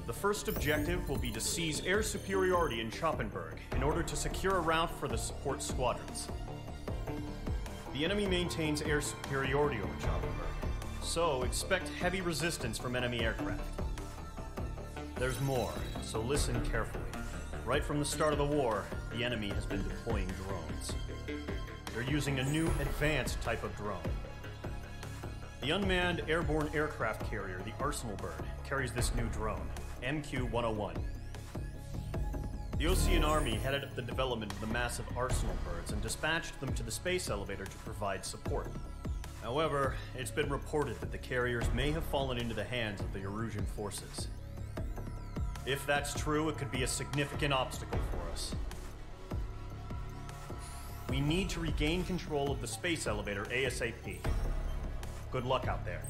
S4: The first objective will be to seize air superiority in Schoppenberg in order to secure a route for the support squadrons. The enemy maintains air superiority over Schoppenberg, so expect heavy resistance from enemy aircraft. There's more, so listen carefully. Right from the start of the war, the enemy has been deploying drones. They're using a new advanced type of drone. The unmanned airborne aircraft carrier, the Arsenal Bird, carries this new drone, MQ-101. The Osean Army headed up the development of the massive Arsenal Birds and dispatched them to the space elevator to provide support. However, it's been reported that the carriers may have fallen into the hands of the Erusian forces. If that's true, it could be a significant obstacle for us. We need to regain control of the space elevator ASAP. Good luck out there.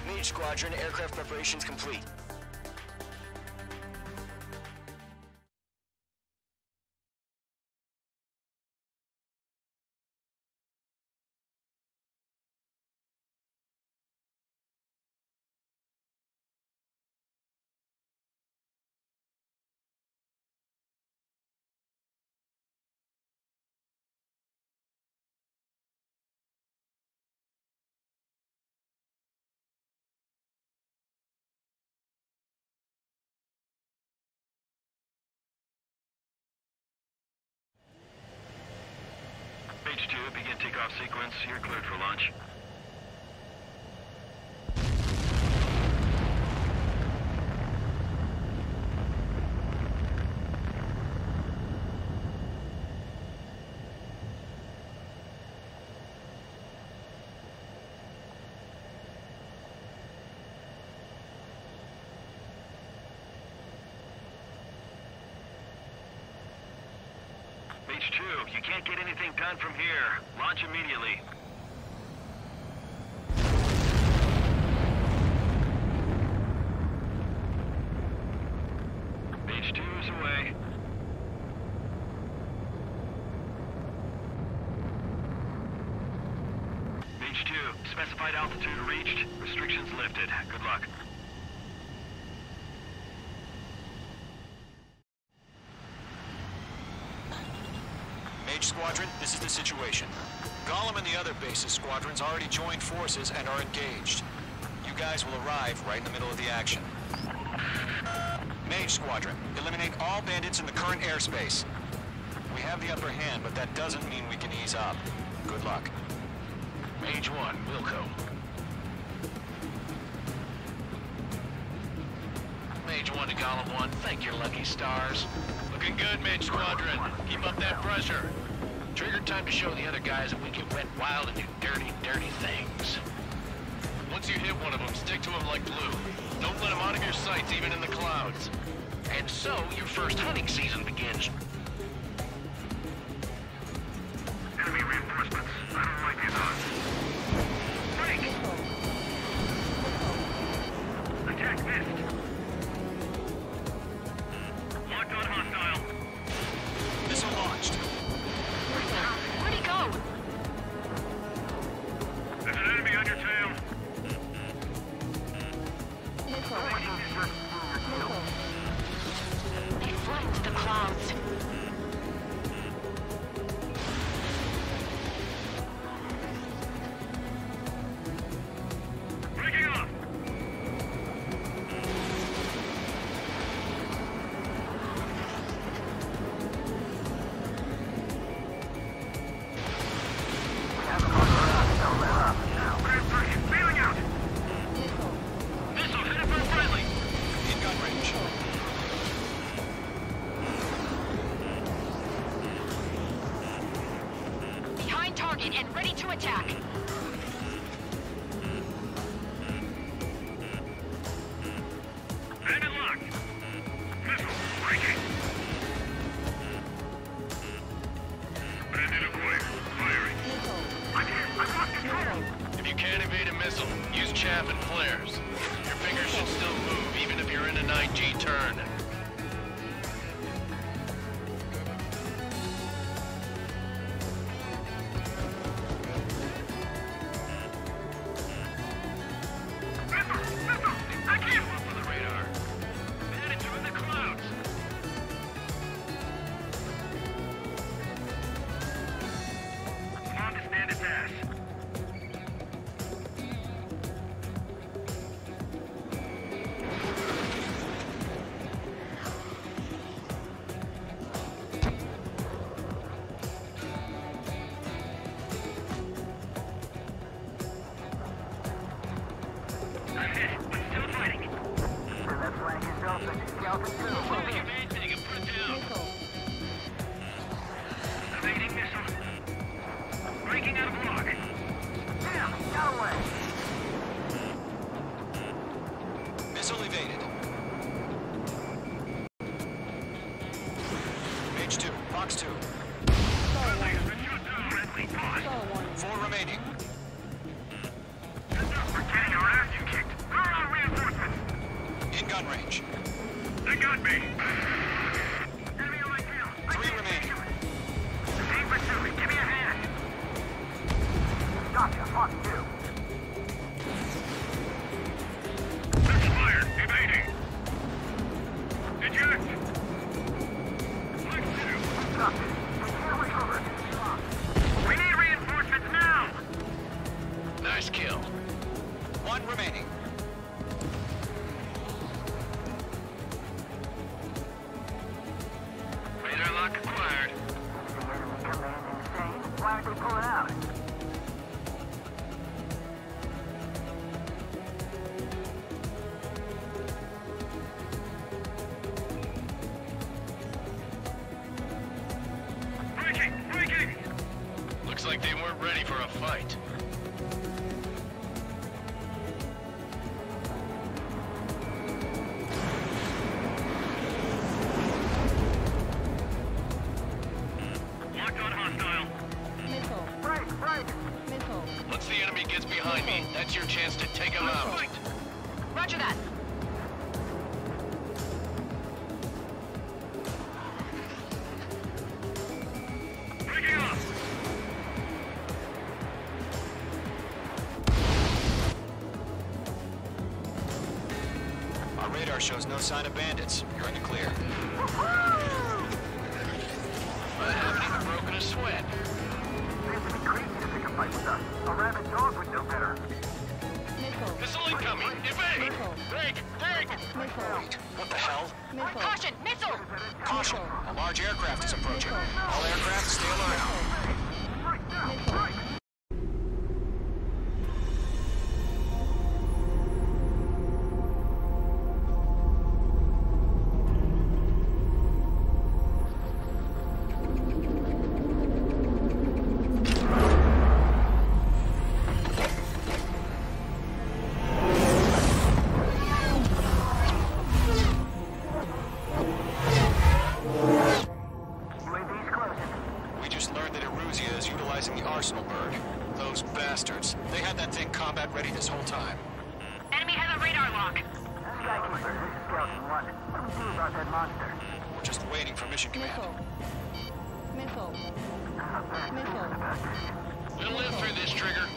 S14: Mage Squadron, aircraft preparations complete.
S8: Mage 2, begin takeoff sequence. You're cleared for launch. Mage 2, you can't get anything done from here. Launch immediately. Mage 2 is away. Mage 2, specified altitude reached. Restrictions lifted. Good luck.
S7: Mage Squadron, this is the situation. Gollum and the other base's squadrons already joined forces and are engaged. You guys will arrive right in the middle of the action. Mage Squadron, eliminate all bandits in the current airspace. We have the upper hand, but that doesn't mean we can ease up. Good luck.
S13: Mage 1, Wilco. Mage 1 to Gollum 1, thank your lucky stars. Looking good, Mage Squadron. Keep up that pressure. Trigger time to show the other guys that we get wet wild and do dirty, dirty things. Once you hit one of them, stick to them like glue. Don't let them out of your sights, even in the clouds. And so, your first hunting season begins.
S8: Enemy reinforcements. I don't like these odds. Break! Attack missed. Locked on hostile.
S7: Missile launched.
S11: Where'd he go?
S8: There's an enemy on your tail.
S11: They flew into the clouds.
S9: chaff and flares. Your fingers should still move, even if you're in a 9G turn.
S7: Missile evaded. Mage 2, Fox 2. 4 remaining.
S8: We're getting our ass kicked. Where are our reinforcements?
S7: In gun range.
S8: They got me. Enemy on my tail.
S7: 3 remaining.
S8: Team pursuing. Give me a hand. Gotcha. Fox 2. Fired. Evading. Eject. Fox 2. Stop it. Here we over. We need reinforcements now.
S9: Nice kill.
S7: 1 remaining.
S8: Radar lock acquired. Why aren't they pulling out? Breaking!
S9: Looks like they weren't ready for a fight.
S8: Locked on hostile.
S1: Missile.
S8: Break!
S1: Missile.
S9: Once the enemy gets behind me, that's your chance to take them out.
S11: Roger that.
S8: Breaking off.
S7: Our radar shows no sign of bandits. You're in the clear.
S9: I haven't even broken a sweat.
S8: Seems to be crazy to pick a fight with us. A rabid dog would know better.
S1: Missile.
S9: Missile incoming! Evade!
S1: Missile.
S9: Break!
S1: Missile.
S7: What the hell?
S1: Missile.
S11: Caution! Missile!
S7: Caution! A large aircraft is approaching. All aircraft stay alert.
S1: Missile.
S7: We just learned that Eruzia is utilizing the Arsenal bird. Those bastards. They had that thing combat ready this whole time.
S11: Enemy has a radar lock.
S8: Skykeeper, this is Skeleton 1. What do we do about that monster?
S7: We're just waiting for mission command.
S1: Missile. Missile.
S9: We'll live through this, Trigger.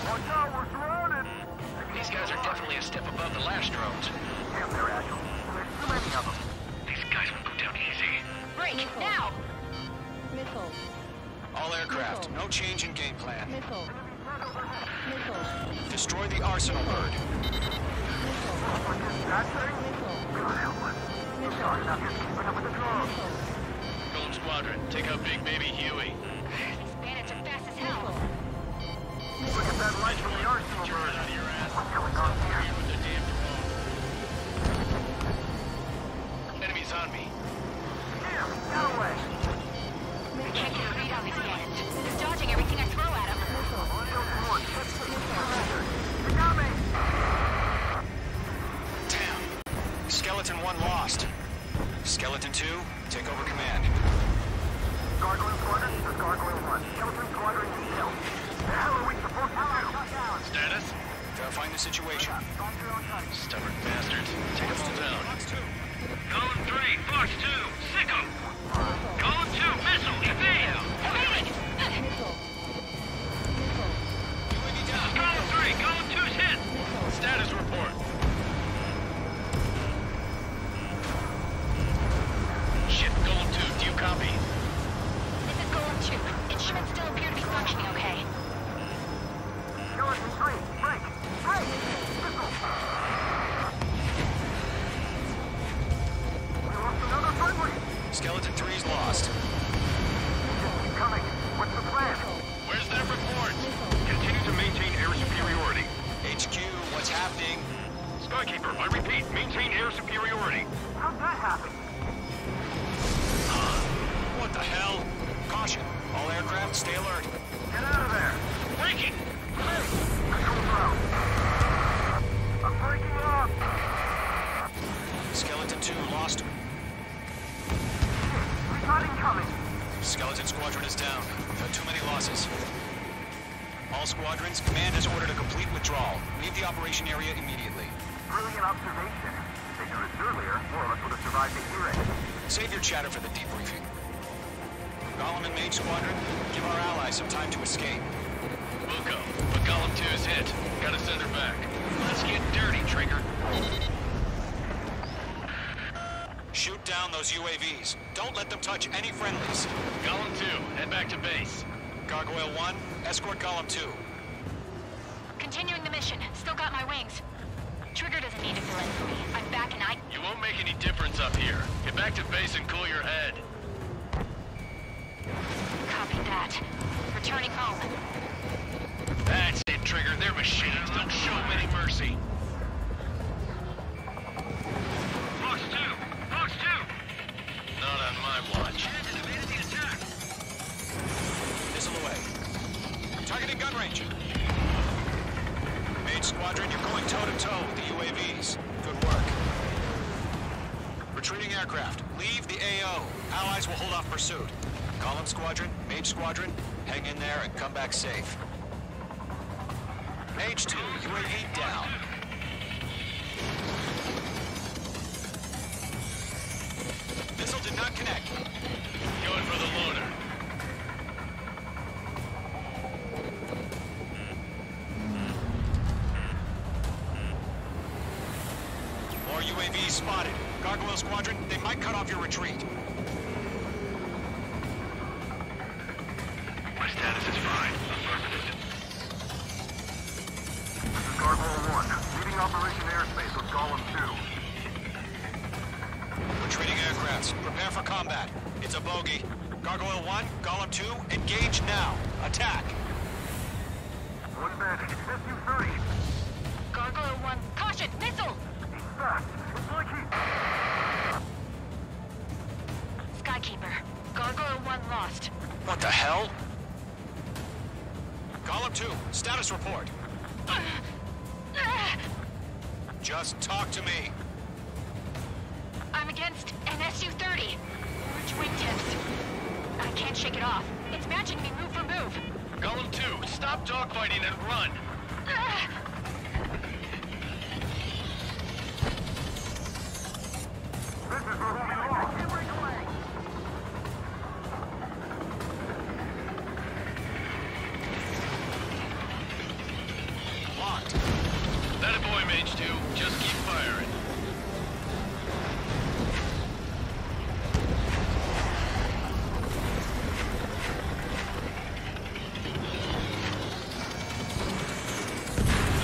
S8: Watch out, we're surrounded!
S9: These guys are definitely a step above the last drones.
S8: Damn, they're agile. There's too many of them.
S9: These guys won't go down easy.
S11: Break! Now!
S1: Missile.
S7: All aircraft, no change in game plan.
S1: Missile. Missile.
S7: Destroy the Arsenal bird.
S9: Golem Squadron, take out Big Baby Huey.
S11: These bandits are fast as hell.
S8: Look at that light from the Arsenal bird.
S9: Out of your ass.
S8: What's going on here?
S9: With the damn drone. Enemies on me.
S8: Damn, get away!
S11: I can't get a read on these bandits. They're dodging everything I throw at them.
S8: You got me!
S7: Damn. Skeleton 1 lost. Skeleton 2, take over command.
S8: Gargoyle Squadron, this is Gargoyle 1. Skeleton Squadron, kill. The hell are we supposed to do?
S9: Status?
S7: Verifying situation.
S9: Stubborn bastards. Take us to town.
S8: Column 3, Fox 2, Sicko. Column 2, Missile, evade. Column 3, Column 2's hit.
S9: Status report. Ship, Golem 2, do you copy?
S11: This is Golem 2. Instruments still appear to be functioning okay.
S8: Skeleton 3, break. Missile. We lost another friendly.
S7: Skeleton 3's lost.
S8: Keep coming. What's the plan?
S9: Where's that report?
S8: Continue to maintain air superiority.
S7: HQ, what's happening?
S8: Skykeeper, I repeat, maintain air superiority. How'd that happen?
S7: What the hell? Caution. All aircraft, stay alert.
S8: Get out of there.
S9: Breaking!
S8: Control ground. I'm breaking up.
S7: Skeleton 2 lost.
S8: We've got incoming.
S7: Skeleton Squadron is down. Too many losses. All squadrons, command has ordered a complete withdrawal. Leave the operation area immediately.
S8: Brilliant observation. If they do this earlier, more of us would have survived to hear it.
S7: Save your chatter for the debriefing. Golem and Mage Squadron, give our allies some time to escape.
S9: Wilco, but Golem 2 is hit. Gotta send her back. Let's get dirty, Trigger.
S7: Shoot down those UAVs. Don't let them touch any friendlies.
S9: Golem 2, head back to base.
S7: Gargoyle 1, escort Golem 2.
S11: Continuing the mission. Still got my wings. Trigger doesn't need to fill in for me. I'm back and
S9: You won't make any difference up here. Get back to base and cool your head.
S11: Copy that. Returning home.
S9: That's it, Trigger. They're machines. Don't show them any mercy.
S8: Fox 2! Fox 2!
S9: Not on my watch.
S7: Missile away. Targeting gun range. Mage Squadron, you're going toe-to-toe with the UAVs. Good work. Retreating aircraft. Leave the AO. Allies will hold off pursuit. Golem Squadron, Mage Squadron, hang in there and come back safe. Mage 2, UAV down. Missile did not connect.
S9: Going for the loader.
S7: More UAVs spotted. Gargoyle Squadron, they might cut off your retreat.
S8: My status is fine. Affirmative. This is Gargoyle 1, leading Operation Airspace with Golem 2.
S7: Retreating aircrafts, prepare for combat. It's a bogey. Gargoyle 1, Golem 2, engage now. Attack.
S8: One bandit, SU-30.
S11: Gargoyle 1, caution! Missile!
S8: He's fast. It's like he...
S11: Skykeeper. Gargoyle 1 lost.
S7: What the hell? Golem 2, status report. Just talk to me.
S11: I'm against an SU-30. Orange wingtips. I can't shake it off. It's matching me move for move.
S9: Golem 2, stop dogfighting and run.
S8: This is where we belong. Can't break away.
S7: Locked.
S9: That a boy, Mage 2. Just keep firing.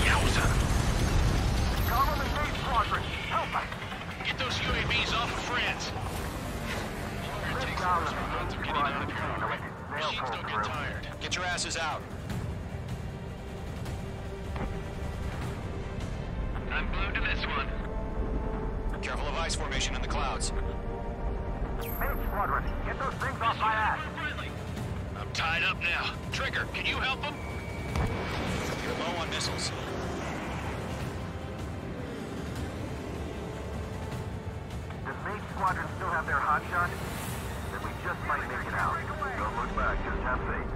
S8: Yowza! Golem and Mage Squadron, help us!
S9: Get those UAVs off of France. Longer it takes first runs of getting out of here already. Machines don't get tired.
S7: Get your asses out.
S9: I'm glued to this one.
S7: Careful of ice formation in the clouds.
S8: Mage Squadron, get those things off my ass!
S9: I'm tied up now. Trigger, can you help him?
S7: You're low on missiles.
S8: Does Mage Squadron still have their hotshot? Then we just might make it out. Don't look back, just have faith.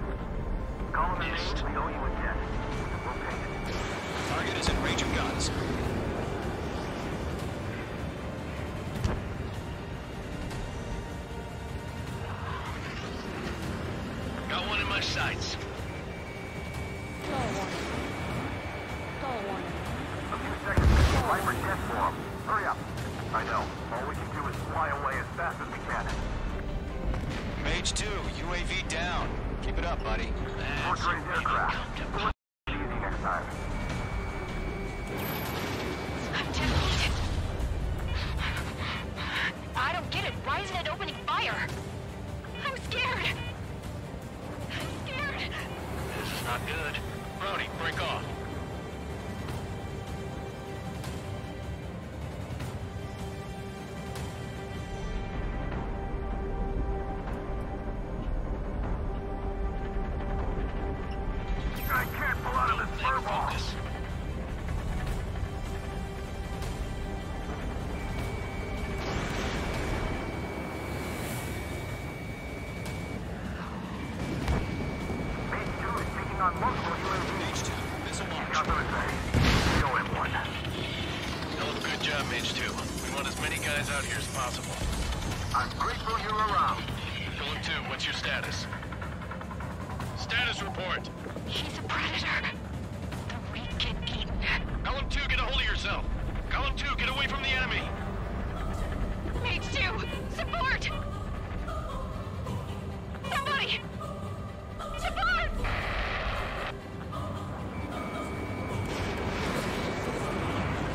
S8: Call them in, we owe you a debt. We'll pay it.
S7: Target is in range of forces.
S9: Got one in my sights.
S8: A few seconds to flight for jet form. Hurry up. I know. All we can do is fly away as fast as we can.
S7: Mage 2, UAV down. Keep it up, buddy.
S8: Fort Gray's aircraft. Easy next time.
S11: I'm defeated. I don't get it. Why isn't it opening fire? I'm scared. I'm scared.
S9: This is not good. Brody, break off.
S8: I can't pull out of this furball.
S9: Focus.
S8: Mage 2 is taking on multiple UAVs.
S7: Mage 2, missile launch.
S8: Nothing to say. Go in one.
S9: Hell of a good job, Mage 2. We want as many guys out here as possible.
S8: I'm grateful you're around.
S9: Golem 2, what's your status? Status report.
S11: He's a predator. The weak get eaten.
S9: Column 2, get a hold of yourself. Column 2, get away from the enemy.
S11: Mage 2, support! Somebody! Support!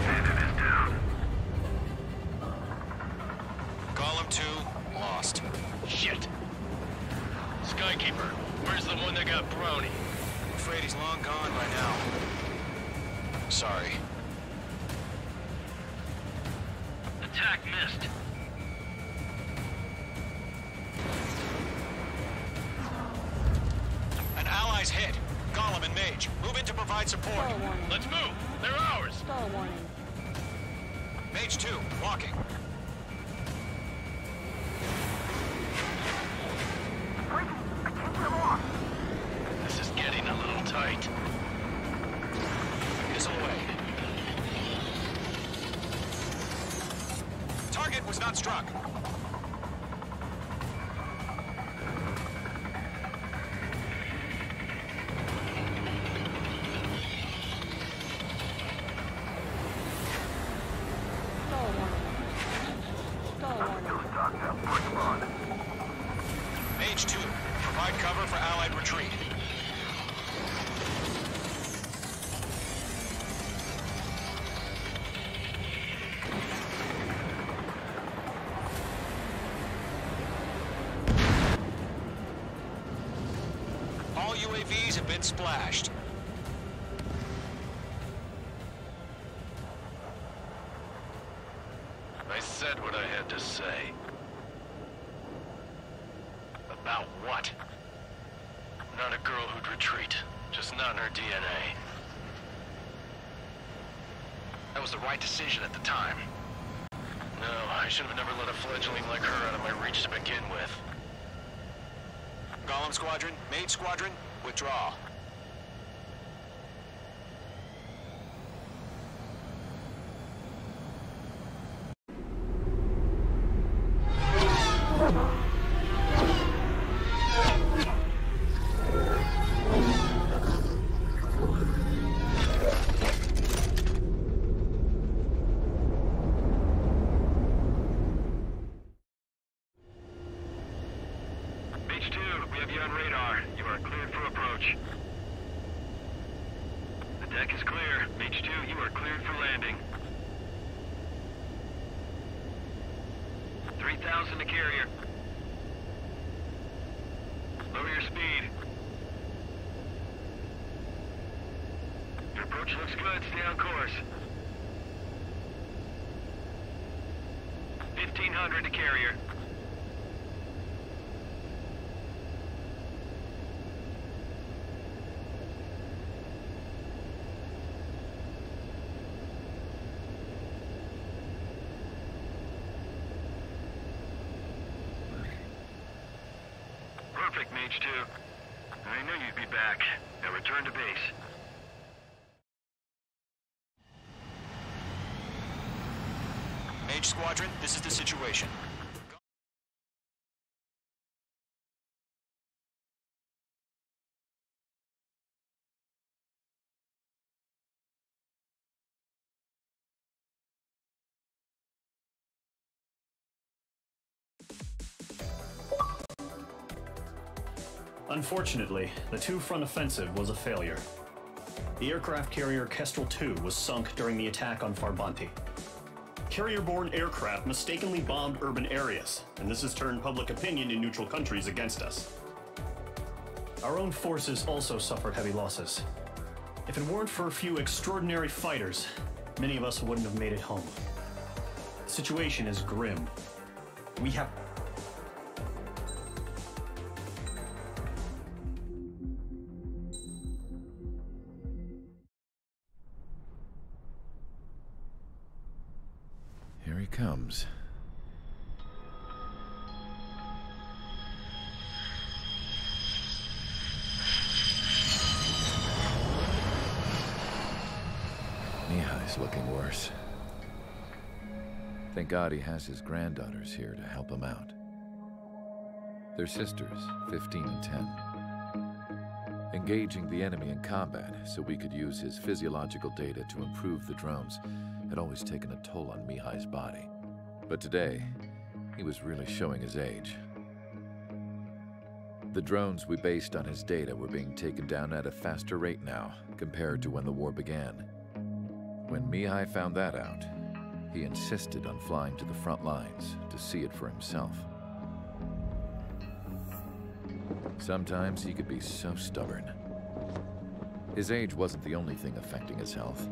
S8: Cannon is down.
S7: Column 2, lost.
S9: Shit. Skykeeper, where's the one that got Brownie?
S7: I'm afraid he's long gone by now. Sorry.
S9: Attack missed.
S7: An ally's hit. Golem and Mage, move in to provide support.
S9: Let's move. They're ours.
S7: Mage 2, walking.
S8: Wait! I can't get him off!
S9: This is getting a little tight.
S7: Missile away. Target was not struck. Mage 2, provide cover for Allied retreat. All UAVs have been splashed.
S9: I said what I had to say. About what? Not a girl who'd retreat. Just not in her DNA. That was the right decision at the time. No, I should have never let a fledgling like her out of my reach to begin with.
S7: Golem Squadron, Mage Squadron, withdraw.
S8: Mage 2, we have you on radar. You are cleared for approach. The deck is clear. Mage 2, you are cleared for landing. 3,000 to carrier. Lower your speed. Your approach looks good. Stay on course. 1,500 to carrier. Perfect, Mage 2. I knew you'd be back. Now return to base.
S7: Mage Squadron, this is the situation.
S4: Unfortunately, the two-front offensive was a failure. The aircraft carrier Kestrel II was sunk during the attack on Farbanti. Carrier-borne aircraft mistakenly bombed urban areas, and this has turned public opinion in neutral countries against us. Our own forces also suffered heavy losses. If it weren't for a few extraordinary fighters, many of us wouldn't have made it home. The situation is grim. We have...
S15: Here he comes. Mihai's looking worse. Thank God he has his granddaughters here to help him out. They're sisters, 15 and 10. Engaging the enemy in combat so we could use his physiological data to improve the drones had always taken a toll on Mihai's body. But today, he was really showing his age. The drones we based on his data were being taken down at a faster rate now, compared to when the war began. When Mihai found that out, he insisted on flying to the front lines to see it for himself. Sometimes he could be so stubborn. His age wasn't the only thing affecting his health.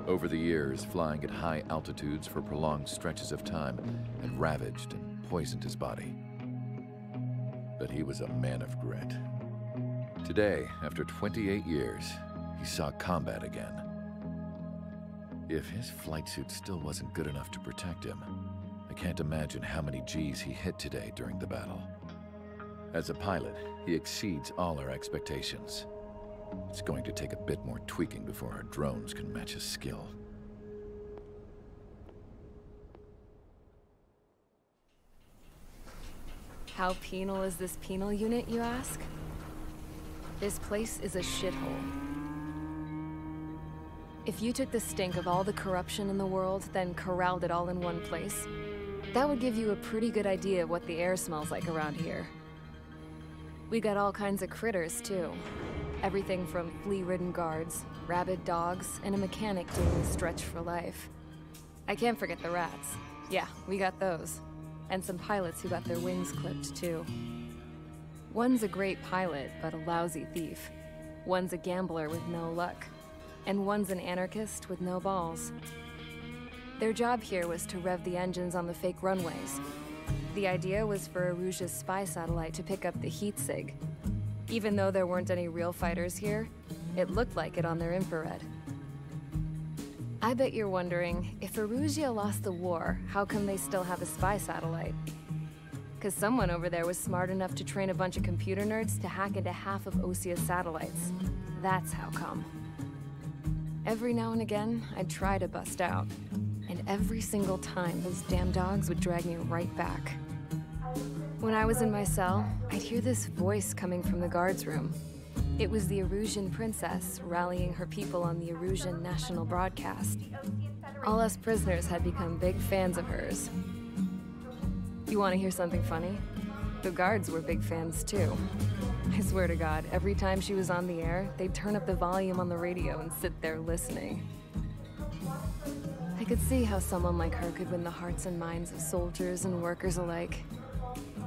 S15: Over the years, flying at high altitudes for prolonged stretches of time had ravaged and poisoned his body. But he was a man of grit. Today, after 28 years, he saw combat again. If his flight suit still wasn't good enough to protect him, I can't imagine how many Gs he hit today during the battle. As a pilot, he exceeds all our expectations. It's going to take a bit more tweaking before our drones can match his skill.
S1: How penal is this penal unit, you ask? This place is a shithole. If you took the stink of all the corruption in the world, then corralled it all in one place, that would give you a pretty good idea of what the air smells like around here. We got all kinds of critters, too. Everything from flea-ridden guards, rabid dogs, and a mechanic doing stretch for life. I can't forget the rats. Yeah, we got those. And some pilots who got their wings clipped, too. One's a great pilot, but a lousy thief. One's a gambler with no luck. And one's an anarchist with no balls. Their job here was to rev the engines on the fake runways. The idea was for Erusia's spy satellite to pick up the heat sig. Even though there weren't any real fighters here, it looked like it on their infrared. I bet you're wondering, if Erusia lost the war, how come they still have a spy satellite? 'Cause someone over there was smart enough to train a bunch of computer nerds to hack into half of Osia's satellites. That's how come. Every now and again, I'd try to bust out. And every single time, those damn dogs would drag me right back. When I was in my cell, I'd hear this voice coming from the guards room. It was the Erusian princess rallying her people on the Erusian national broadcast. All us prisoners had become big fans of hers. You want to hear something funny? The guards were big fans too. I swear to God, every time she was on the air, they'd turn up the volume on the radio and sit there listening. I could see how someone like her could win the hearts and minds of soldiers and workers alike.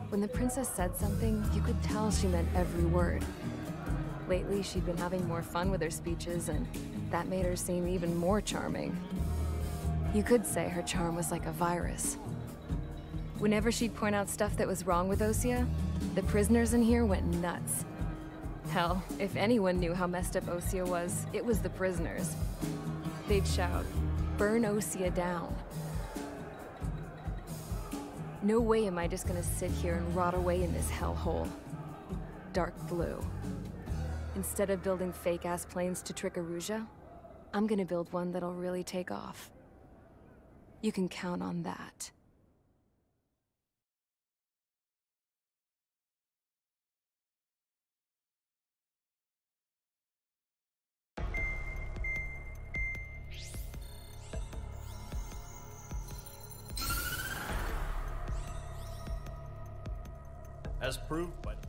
S1: When the princess said something, you could tell she meant every word. Lately, she'd been having more fun with her speeches, and that made her seem even more charming. You could say her charm was like a virus. Whenever she'd point out stuff that was wrong with Osia, the prisoners in here went nuts. Hell, if anyone knew how messed up Osia was, it was the prisoners. They'd shout, "Burn Osia down." No way am I just gonna sit here and rot away in this hellhole. Dark blue. Instead of building fake-ass planes to trick Erusia, I'm gonna build one that'll really take off. You can count on that.
S4: As proved by the